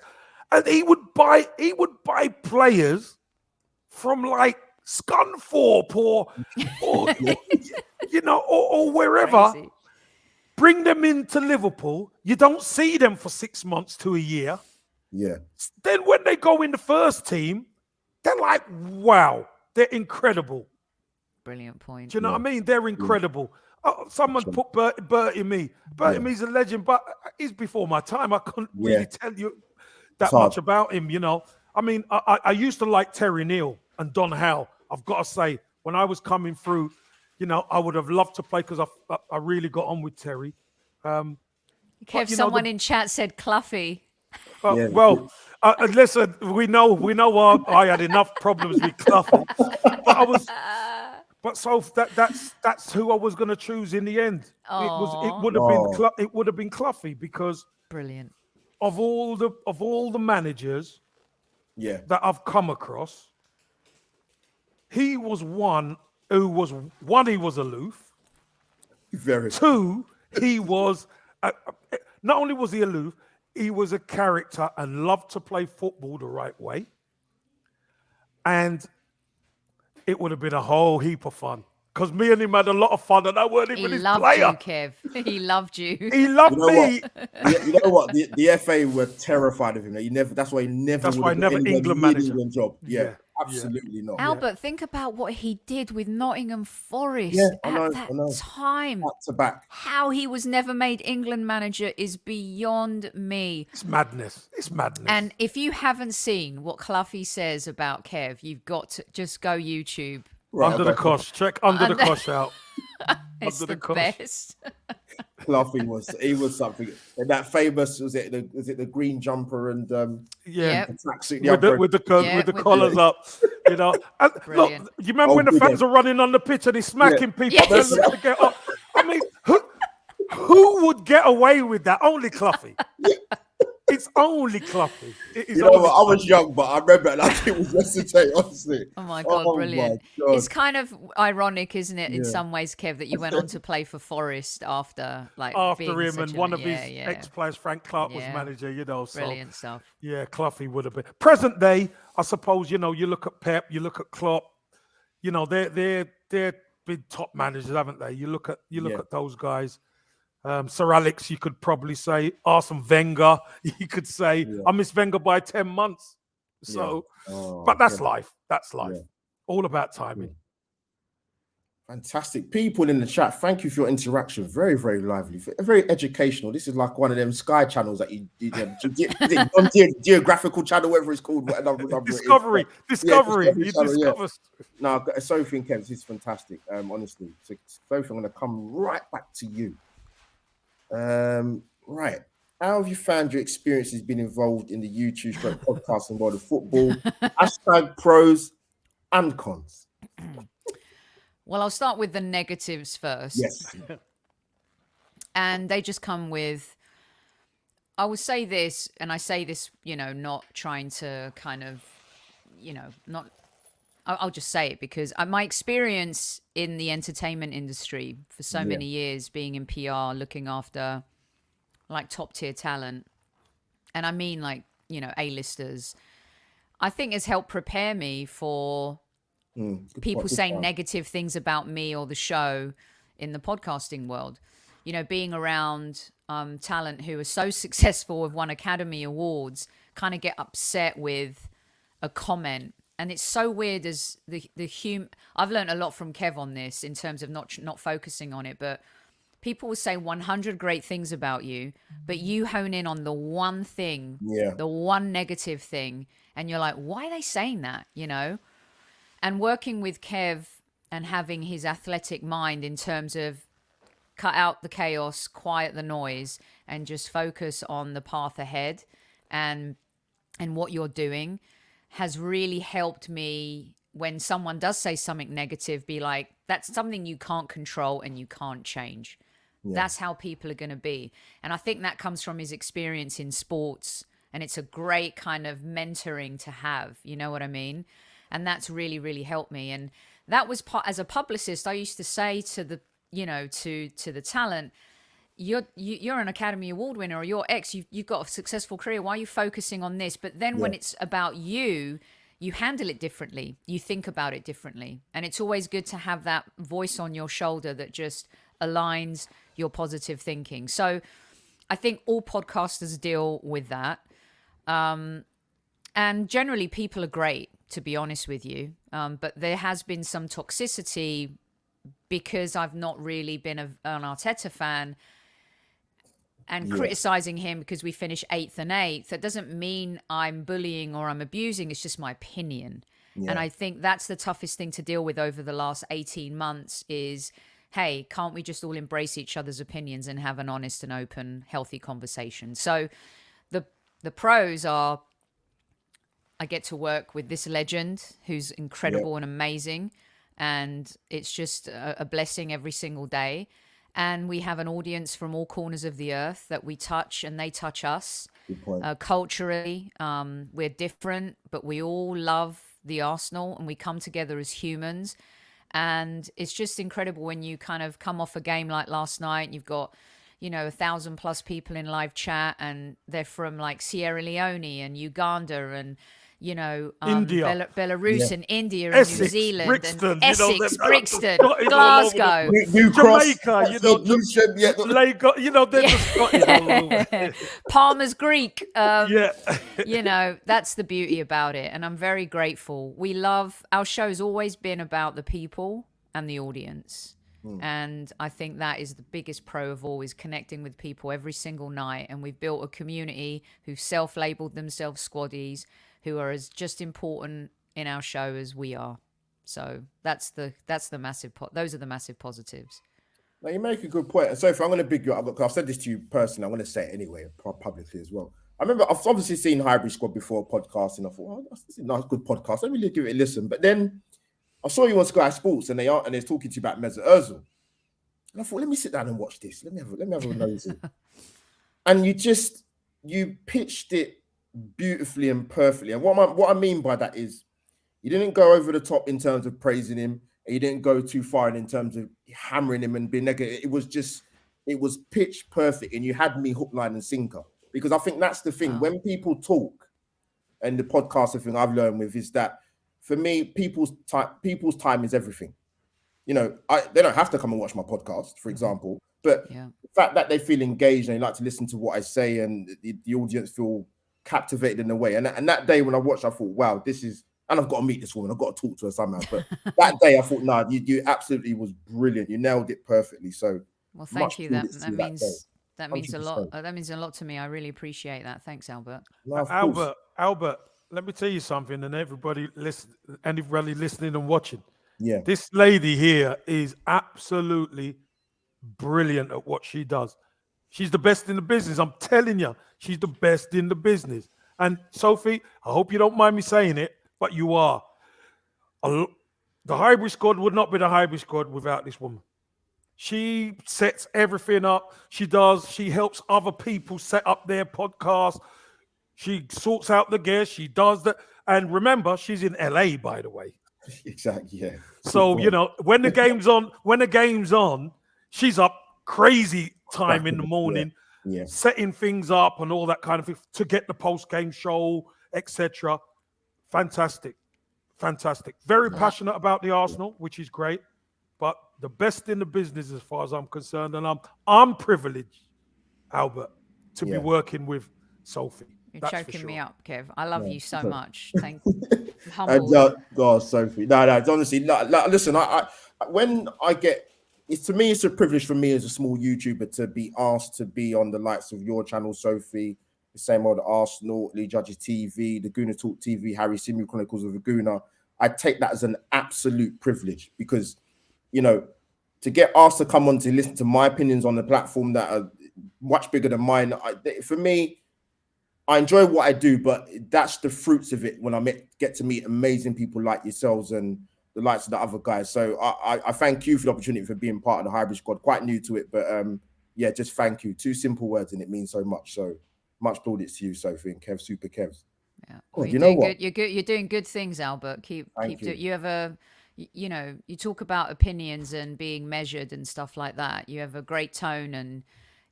and he would buy players from like Scunthorpe or or wherever. Crazy. Bring them into Liverpool. You don't see them for 6 months to a year. Yeah. Then when they go in the first team, they're like, wow, they're incredible. Brilliant point. Do you know what I mean? They're incredible. Someone put Bertie Mee. Bertie Mee's a legend, but he's before my time. I couldn't really tell you that much about him, I mean, I used to like Terry Neal and Don Howe. I've got to say, when I was coming through, I would have loved to play because I really got on with Terry. Kev, someone in chat said Cluffy. Listen, we know I had enough problems with Cluffy, but so that's who I was going to choose in the end. It would have been Cluffy because brilliant. Of all the managers that I've come across, he was one who was he was aloof. Very. Two, he was not only was he aloof, he was a character and loved to play football the right way. And it would have been a whole heap of fun. Because me and him had a lot of fun, and I weren't even his player. He loved you, Kev. He loved you. He loved me. You know what? The FA were terrified of him. That's why he never England manager job. Yeah. Absolutely not. Albert, think about what he did with Nottingham Forest at that time. Back to back. How he was never made England manager is beyond me. It's madness. And if you haven't seen what Cluffy says about Kev, you've got to just go YouTube. Right, under the cosh. Check under the cosh out. It's the best. Cluffy was something. And that famous was it the green jumper and the tracksuit with the collars up, And look, you remember when the fans are running on the pitch and he's smacking people to get up? I mean, who would get away with that? Only Cluffy. It's only Cluffy. I was young, but I remember and I think it was yesterday, honestly. Oh my God, brilliant. My God. It's kind of ironic, isn't it, in some ways, Kev, that you went on to play for Forest after him and one of his ex-players, Frank Clark, was manager, So, brilliant stuff. Yeah, Cluffy would have been. Present day, I suppose, you look at Pep, you look at Klopp, they're been top managers, haven't they? You look at those guys. Sir Alex, you could probably say Arsene Wenger. You could say I missed Wenger by 10 months. So, but that's life. That's life. Yeah. All about timing. Fantastic people in the chat. Thank you for your interaction. Very, very lively. Very educational. This is like one of them Sky channels that you geographical channel, whatever it's called. Discovery. No, Sophie and Kev, this is fantastic. Honestly, so Sophie, I'm going to come right back to you. Right. How have you found your experiences being involved in the YouTube podcasting world of football? Hashtag pros and cons. Well, I'll start with the negatives first. Yes. And they just come with, I would say this, and I say this, not trying to kind of, I'll just say it because my experience in the entertainment industry for so many years, being in PR, looking after like top tier talent, and I mean like, A-listers, I think has helped prepare me for people saying negative things about me or the show in the podcasting world. Being around talent who are so successful, have won Academy Awards, kind of get upset with a comment. And it's so weird as I've learned a lot from Kev on this in terms of not focusing on it, but people will say 100 great things about you, but you hone in on the one thing, the one negative thing. And you're like, why are they saying that? And working with Kev and having his athletic mind in terms of cut out the chaos, quiet the noise, and just focus on the path ahead and what you're doing has really helped me when someone does say something negative, be like, that's something you can't control and you can't change. That's how people are going to be. And I think that comes from his experience in sports. And it's a great kind of mentoring to have. You know what I mean? And that's really, really helped me. And that was as a publicist, I used to say to the, to the talent, you're an Academy Award winner, or you're X, you've got a successful career. Why are you focusing on this? But then when it's about you, you handle it differently. You think about it differently. And it's always good to have that voice on your shoulder that just aligns your positive thinking. So I think all podcasters deal with that. And generally people are great, to be honest with you. But there has been some toxicity because I've not really been an Arteta fan and criticizing him because we finish 8th and 8th. That doesn't mean I'm bullying or I'm abusing. It's just my opinion. Yeah. And I think that's the toughest thing to deal with over the last 18 months is, hey, can't we just all embrace each other's opinions and have an honest and open, healthy conversation? So the pros are I get to work with this legend who's incredible and amazing. And it's just a blessing every single day. And we have an audience from all corners of the earth that we touch and they touch us. Culturally, we're different, but we all love the Arsenal and we come together as humans. And it's just incredible when you kind of come off a game like last night and you've got, 1,000+ people in live chat and they're from like Sierra Leone and Uganda and India. Belarus and India and Essex, New Zealand Brixton, and Essex, Brixton, Glasgow, Jamaica, they're just all over. Palmer's Greek. That's the beauty about it. And I'm very grateful. Our show's always been about the people and the audience. And I think that is the biggest pro of all, is connecting with people every single night. And we've built a community who self-labeled themselves squaddies, who are as just important in our show as we are. So that's the massive those are the massive positives. Now you make a good point. And Sophie, I'm going to big you up because I've said this to you personally. I'm going to say it anyway, publicly as well. I remember I've obviously seen Hybrid Squad before podcasting. I thought, this is a nice, good podcast. Let me give it a listen. But then I saw you on Sky Sports and they're talking to you about Mesut Ozil. And I thought, let me sit down and watch this. Let me have a nosy. And you pitched it beautifully and perfectly. And what I mean by that is you didn't go over the top in terms of praising him, and you didn't go too far in terms of hammering him and being negative. It was pitch perfect, and you had me hook, line, and sinker. Because I think that's the thing. When people talk, and the podcast thing I've learned with is that for me, people's time is everything. They don't have to come and watch my podcast, for example, but the fact that they feel engaged and they like to listen to what I say, and the audience feel captivated in a way. And that day when I watched, I thought, wow, this is, and I've got to meet this woman. I've got to talk to her somehow. But that day I thought, nah, you absolutely was brilliant. You nailed it perfectly. So, well, thank you. That means a lot. That means a lot to me. I really appreciate that. Thanks, Albert. No, Albert, let me tell you something, and everybody listening and watching. Yeah, this lady here is absolutely brilliant at what she does. She's the best in the business. I'm telling you, she's the best in the business. And Sophie, I hope you don't mind me saying it, but you are. The Hybrid Squad would not be the Hybrid Squad without this woman. She sets everything up. She helps other people set up their podcast. She sorts out the guests. She does that. And remember, she's in LA, by the way. Exactly, yeah. So, when the game's on, she's up crazy time in the morning, setting things up and all that kind of thing to get the post-game show, etc. Fantastic. Very passionate about the Arsenal, which is great. But the best in the business, as far as I'm concerned, and I'm privileged, Albert, to be working with Sophie. You're choking me up, Kev. I love you so much. Thank you. God, Sophie. No, honestly, listen. To me, it's a privilege for me as a small YouTuber to be asked to be on the likes of your channel, Sophie, the same old Arsenal, Lee Judges TV, the Gooner Talk TV, Harry Simu Chronicles of a Gooner. I take that as an absolute privilege because, to get asked to come on to listen to my opinions on the platform that are much bigger than mine, for me, I enjoy what I do, but that's the fruits of it when I get to meet amazing people like yourselves and the likes of the other guys. So I thank you for the opportunity for being part of the Hybrid Squad. Quite new to it, but yeah, just thank you. 2 simple words, and it means so much. So much plaudits to you, Sophie and Kev, super Kevs. Yeah. Oh, Well, you know what? You're good. You're doing good things, Albert. Thank you. You have you talk about opinions and being measured and stuff like that. You have a great tone and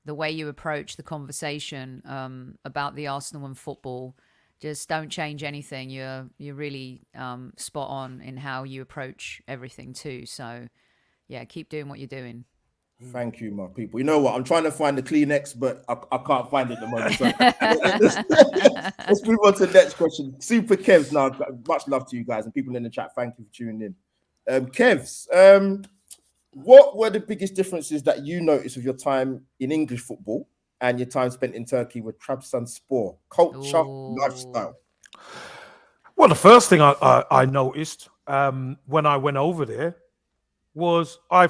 the way you approach the conversation about the Arsenal and football. Just don't change anything. You're really spot on in how you approach everything too. So yeah, keep doing what you're doing. Thank you, my people. You know what? I'm trying to find the Kleenex, but I can't find it at the moment. So let's move on to the next question. Super Kevs now. Much love to you guys and people in the chat. Thank you for tuning in. Kevs, what were the biggest differences that you noticed of your time in English football and your time spent in Turkey with Trabzonspor? Culture, lifestyle. Well, the first thing I noticed when I went over there was I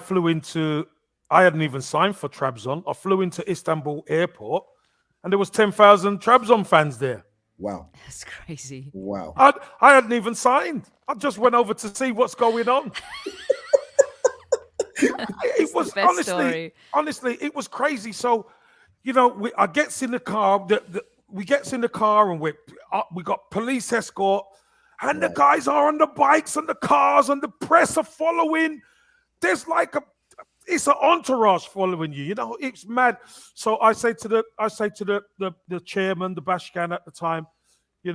hadn't even signed for Trabzon. I flew into Istanbul airport and there was 10,000 Trabzon fans there. Wow. That's crazy. Wow. I hadn't even signed. I just went over to see what's going on. It was honestly, it was crazy. So, I gets in the car, we gets in the car and we got police escort and the guys are on the bikes and the cars and the press are following. There's it's an entourage following you, it's mad. So I say to the chairman, the Bashkan at the time, he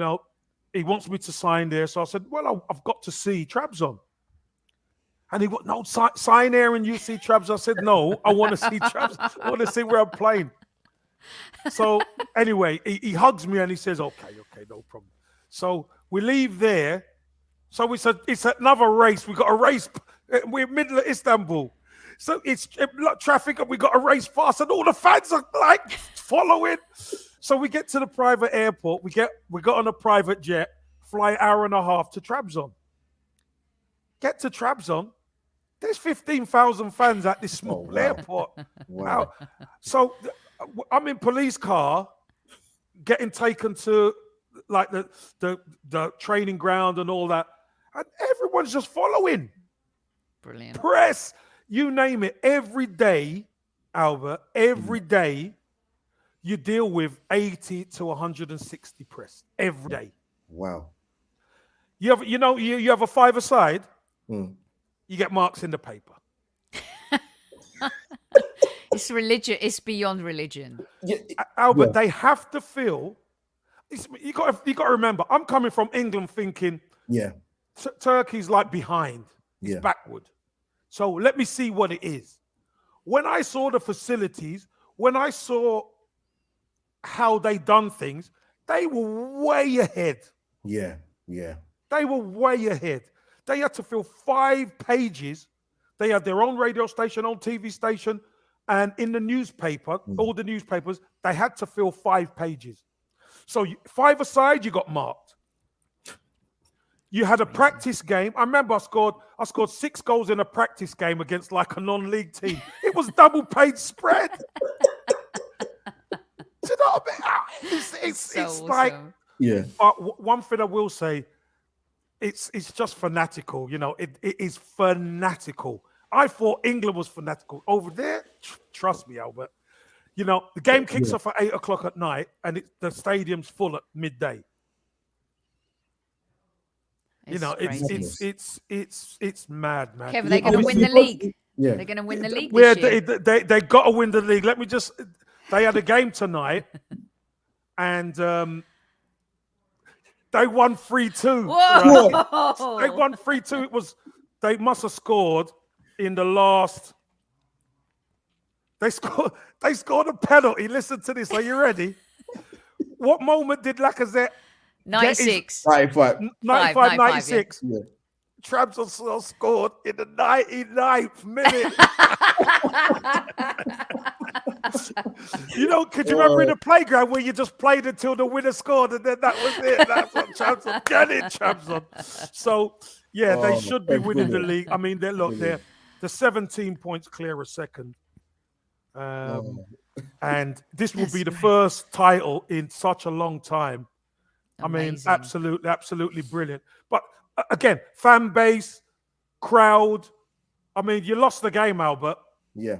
wants me to sign there. So I said, well, I've got to see Trabzon. And he went, no, sign there and you see Trabzon. I said, no, I want to see Trabzon. I want to see where I'm playing. So anyway, he hugs me and he says, okay, no problem. So we leave there. So we said, it's another race. We got a race. We're middle of Istanbul. So it's traffic and we got a race fast and all the fans are following. So we get to the private airport. We got on a private jet, fly 1.5 hours to Trabzon. Get to Trabzon. There's 15,000 fans at this small airport. Wow. So I'm in police car, getting taken to the training ground and all that. And everyone's just following. Brilliant. Press, you name it. Every day, Albert, every day, you deal with 80 to 160 press. Every day. Wow. You have a 5-a-side, you get marks in the paper. It's religion. It's beyond religion. Yeah, Albert, they have to feel. You got to remember. I'm coming from England, thinking, Turkey's behind, it's backward. So let me see what it is. When I saw the facilities, when I saw how they done things, they were way ahead. Yeah. They were way ahead. They had to fill 5 pages. They had their own radio station, own TV station, and in the newspaper, all the newspapers, they had to fill 5 pages. So 5-a-side, you got marked. You had a practice game. I remember I scored 6 goals in a practice game against a non-league team. It was double-page spread. Do you know what I mean? It's awesome. But one thing I will say, it's just fanatical. It is fanatical. I thought England was fanatical. Over there, trust me, Albert. The game kicks off at 8 o'clock at night, and the stadium's full at midday. It's mad, man. Kevin, they're going to win the league. Yeah, they're going to win the league. Yeah, they got to win the league. They had a game tonight, and they won 3-2. Whoa! They won 3-2. They must have scored in the last. They scored a penalty. Listen to this. Are you ready? What moment did Lacazette? 96. 96. Yeah. Trabzon scored in the 99th minute. Could you remember in the playground where you just played until the winner scored and then that was it? That's what Trabzon. Get it, Trabzon. So, they should be winning the league. I mean, they're 17 points clear a second. And this will be the first title in such a long time. Amazing. I mean, absolutely brilliant. But again, fan base, crowd. I mean, you lost the game, Albert. Yeah.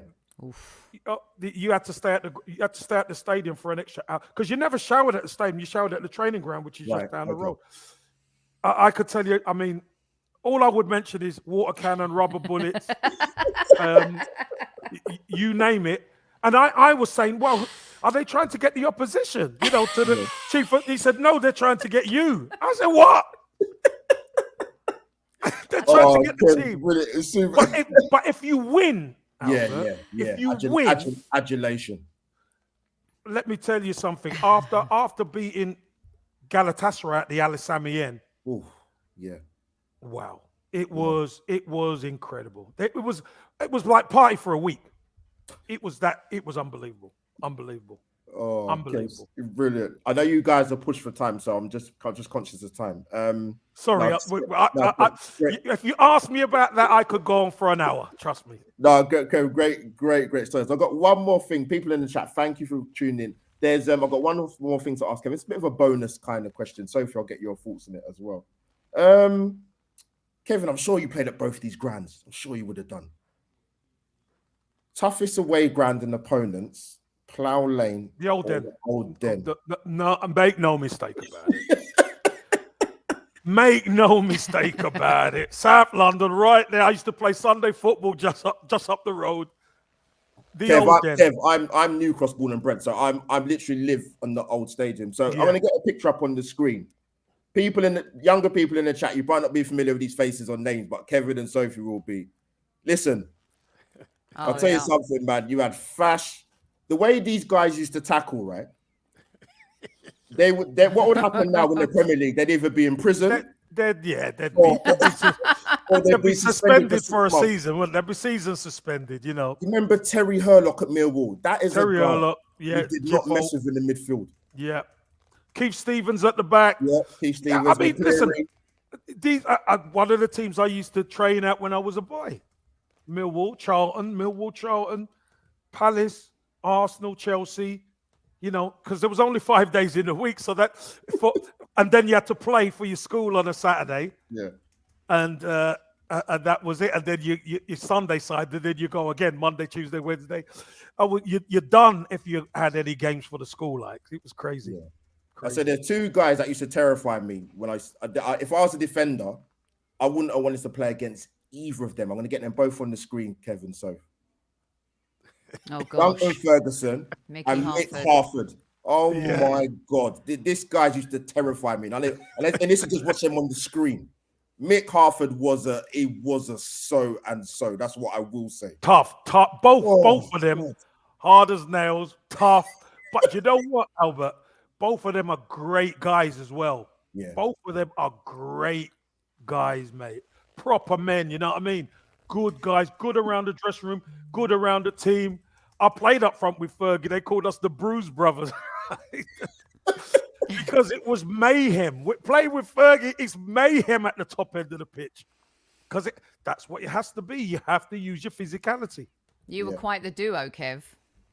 You had to stay at the stadium for an extra hour because you never showered at the stadium. You showered at the training ground, which is just down the road. I could tell you. I mean, all I would mention is water cannon, rubber bullets, you name it. And I was saying, well, are they trying to get the opposition? To the chief. He said, no, they're trying to get you. I said, what? They're trying to get the team. But if you win, Albert, if you win, adulation. Let me tell you something. After beating Galatasaray at the Al Samiyen, wow, it was incredible. It was like party for a week. It was unbelievable. Oh, unbelievable. Okay. Brilliant. I know you guys are pushed for time, so I'm just conscious of time. Sorry, if you ask me about that, I could go on for an hour. Trust me. No, great stories. I've got one more thing. People in the chat, thank you for tuning in. I've got one more thing to ask Kevin. It's a bit of a bonus kind of question. Sophie, I'll get your thoughts on it as well. Kevin, I'm sure you played at both these grounds. I'm sure you would have done. Toughest away ground and opponents, Plough Lane. The Old Den. Old Den. No, make no mistake about it. Make no mistake about it. South London, right there. I used to play Sunday football just up the road. Kev, I'm New Cross born and bred, so I'm literally live on the old stadium. So I'm going to get a picture up on the screen. Younger people in the chat, you might not be familiar with these faces or names, but Kevin and Sophie will be. Listen. I'll tell you something, man. You had Fash. The way these guys used to tackle, right? What would happen now in the Premier League? They'd either be in prison. They'd be suspended for a season. Well, they'd be season suspended, Remember Terry Hurlock at Millwall? That is Terry Hurlock. Yeah, did not mess with in the midfield. Yeah, Keith Stevens at the back. Yeah, Keith Stevens. I mean, listen, these are one of the teams I used to train at when I was a boy. Millwall, Charlton, Palace, Arsenal, Chelsea, because there was only 5 days in a week. So and then you had to play for your school on a Saturday. Yeah. And that was it. And then you Sunday side, and then you go again, Monday, Tuesday, Wednesday. You're done if you had any games for the school. Like, it was crazy. Yeah. Crazy. I said there are two guys that used to terrify me when if I was a defender, I wouldn't have wanted to play against either of them. I'm going to get them both on the screen, Kevin. So, Duncan Ferguson and Mick Harford. Oh my God, this guy used to terrify me. And this is just watching him on the screen. Mick Harford was a so and so. That's what I will say. Tough. Both of them, hard as nails, tough. But you know what, Albert? Both of them are great guys as well. Yeah. Both of them are great guys, mate. Proper men, you know what I mean? Good guys, good around the dressing room, good around the team. I played up front with Fergie. They called us the Bruise Brothers. Because it was mayhem. Playing with Fergie, it's mayhem at the top end of the pitch. Because that's what it has to be. You have to use your physicality. You were quite the duo, Kev.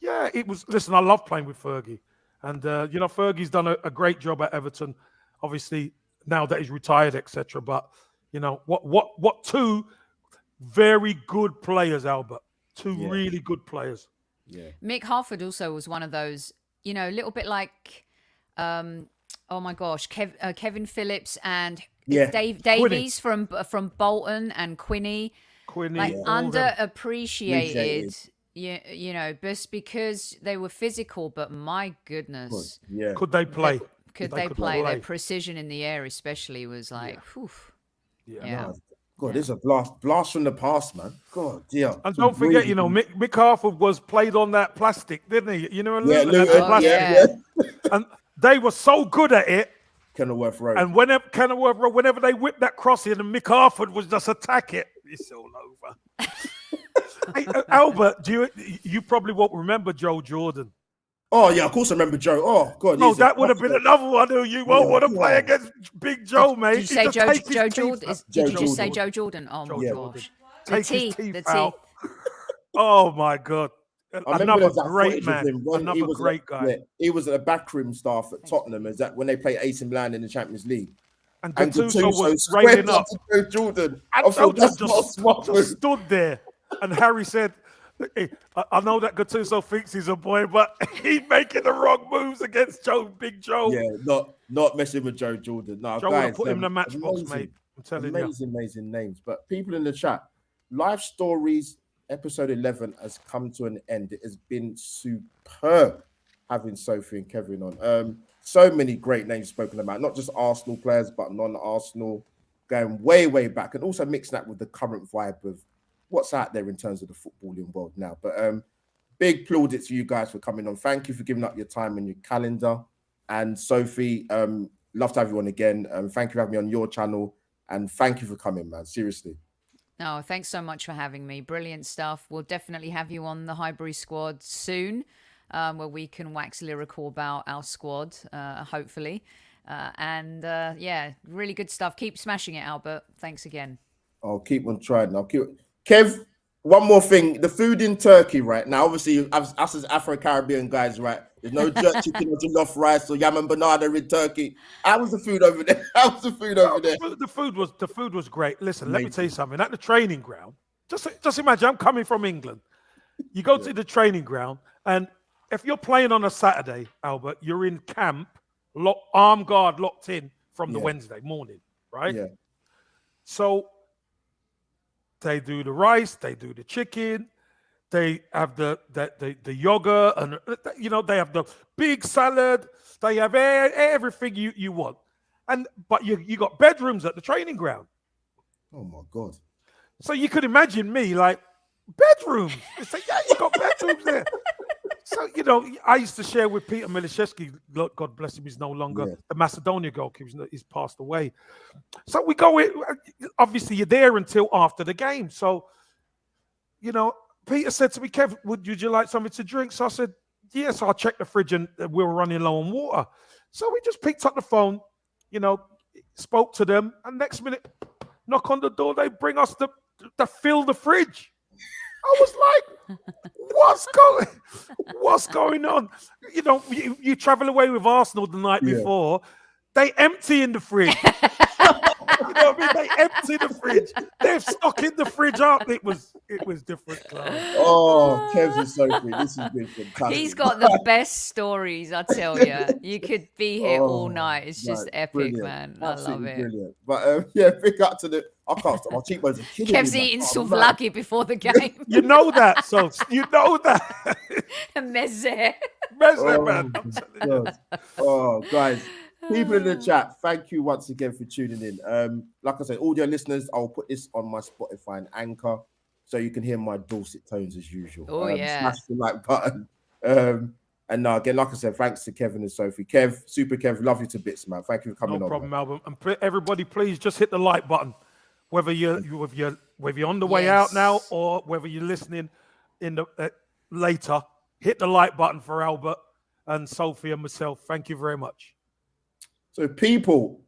Yeah, it was. Listen, I love playing with Fergie. And, Fergie's done a great job at Everton. Obviously, now that he's retired, etc. But, what two very good players, Albert. Two really good players. Yeah. Mick Harford also was one of those, a little bit like, oh my gosh, Kevin Phillips and Davies from Bolton and Quinny. Like underappreciated, just because they were physical, but my goodness. Yeah. Could they play? Could they play? Their precision in the air especially was like, whew. Yeah. No, God, this is a blast from the past, man. God, dear. And don't forget, Mick Harford was played on that plastic, didn't he? And they were so good at it. Kenilworth Road. And whenever they whipped that cross in, and Mick Harford was just attack it. It's all over. Hey, Albert, you probably won't remember Joe Jordan. Oh, yeah, of course I remember Joe. Oh, God. No, that would have been another one who you won't want to play against Big Joe, mate. Did you say Joe Jordan? Did you just say Joe Jordan? Oh, my gosh. Take his teeth out. Oh, my God. Another great man. Another great guy. Yeah, he was at the backroom staff at Tottenham. Is that when they played AC Milan in the Champions League? And Gattuso was raining up. Jordan. And so just stood there. And Harry said, I know that Gattuso thinks he's a boy, but he's making the wrong moves against Big Joe. Yeah, not messing with Joe Jordan. No, Joe guys, would have put him in the matchbox, mate. I'm telling you. Amazing names. But people in the chat, Life Stories episode 11 has come to an end. It has been superb having Sophie and Kevin on. So many great names spoken about, not just Arsenal players, but non-Arsenal, going way back, and also mixing that with the current vibe of what's out there in terms of the footballing world now. But big plaudits to you guys for coming on. Thank you for giving up your time and your calendar. And Sophie, love to have you on again. Thank you for having me on your channel, and thank you for coming, man. Seriously. No, thanks so much for having me. Brilliant stuff. We'll definitely have you on the Highbury squad soon, where we can wax lyrical about our squad, hopefully. Yeah, really good stuff. Keep smashing it, Albert. Thanks again. I'll keep on trying. Kev, one more thing. The food in Turkey right now, obviously, us as Afro-Caribbean guys, right? There's no jerk chicken or jollof rice or yam and banana in Turkey. How was the food over there? The food was great. Listen, let me tell you something. At the training ground, just imagine I'm coming from England. You go to the training ground, and if you're playing on a Saturday, Albert, you're in camp, armed guard locked in from the Wednesday morning, right? Yeah. So they do the rice, they do the chicken, they have the yogurt, and they have the big salad, they have everything you want, but you got bedrooms at the training ground. Oh my God! So you could imagine me like bedrooms. They say, yeah, you got bedrooms there. So, I used to share with Peter Milishevsky, God bless him, he's no longer the Macedonia goalkeeper, he's passed away. So we go in, obviously you're there until after the game. So, Peter said to me, Kev, would you like something to drink? So I said, yes, I'll check the fridge, and we were running low on water. So we just picked up the phone, spoke to them, and next minute, knock on the door, they bring us to fill the fridge. I was like, what's going on? You travel away with Arsenal the night before, they empty in the fridge. You know what I mean? They empty the fridge. They're stocking the fridge up. It was different. Oh, Kevin Sophie, this has been fantastic. He's got the best stories, I tell you. You could be here all night. It's just epic, brilliant. man. Absolutely I love it. Brilliant. But big up to I can't stop. My cheekbones are killing Kev's me, eating souvlaki before the game. You know that, so you know that. Meze, man. Oh, guys. People in the chat, thank you once again for tuning in. Like I said, audio listeners, I'll put this on my Spotify and Anchor so you can hear my dulcet tones as usual. Oh, Smash the like button. And now again, like I said, thanks to Kevin and Sophie. Super Kev, love you to bits, man. Thank you for coming on. No problem, Albert. And everybody, please just hit the like button, whether you're on the way out now or whether you're listening in the later. Hit the like button for Albert and Sophie and myself. Thank you very much. So, people,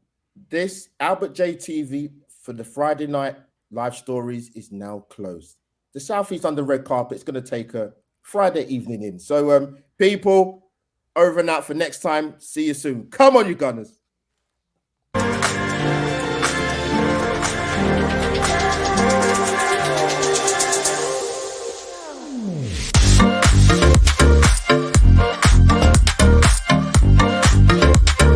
this Albert J TV for the Friday night live stories is now closed. The Southeast on the red carpet is going to take a Friday evening in. So, people, over and out for next time. See you soon. Come on, you Gunners.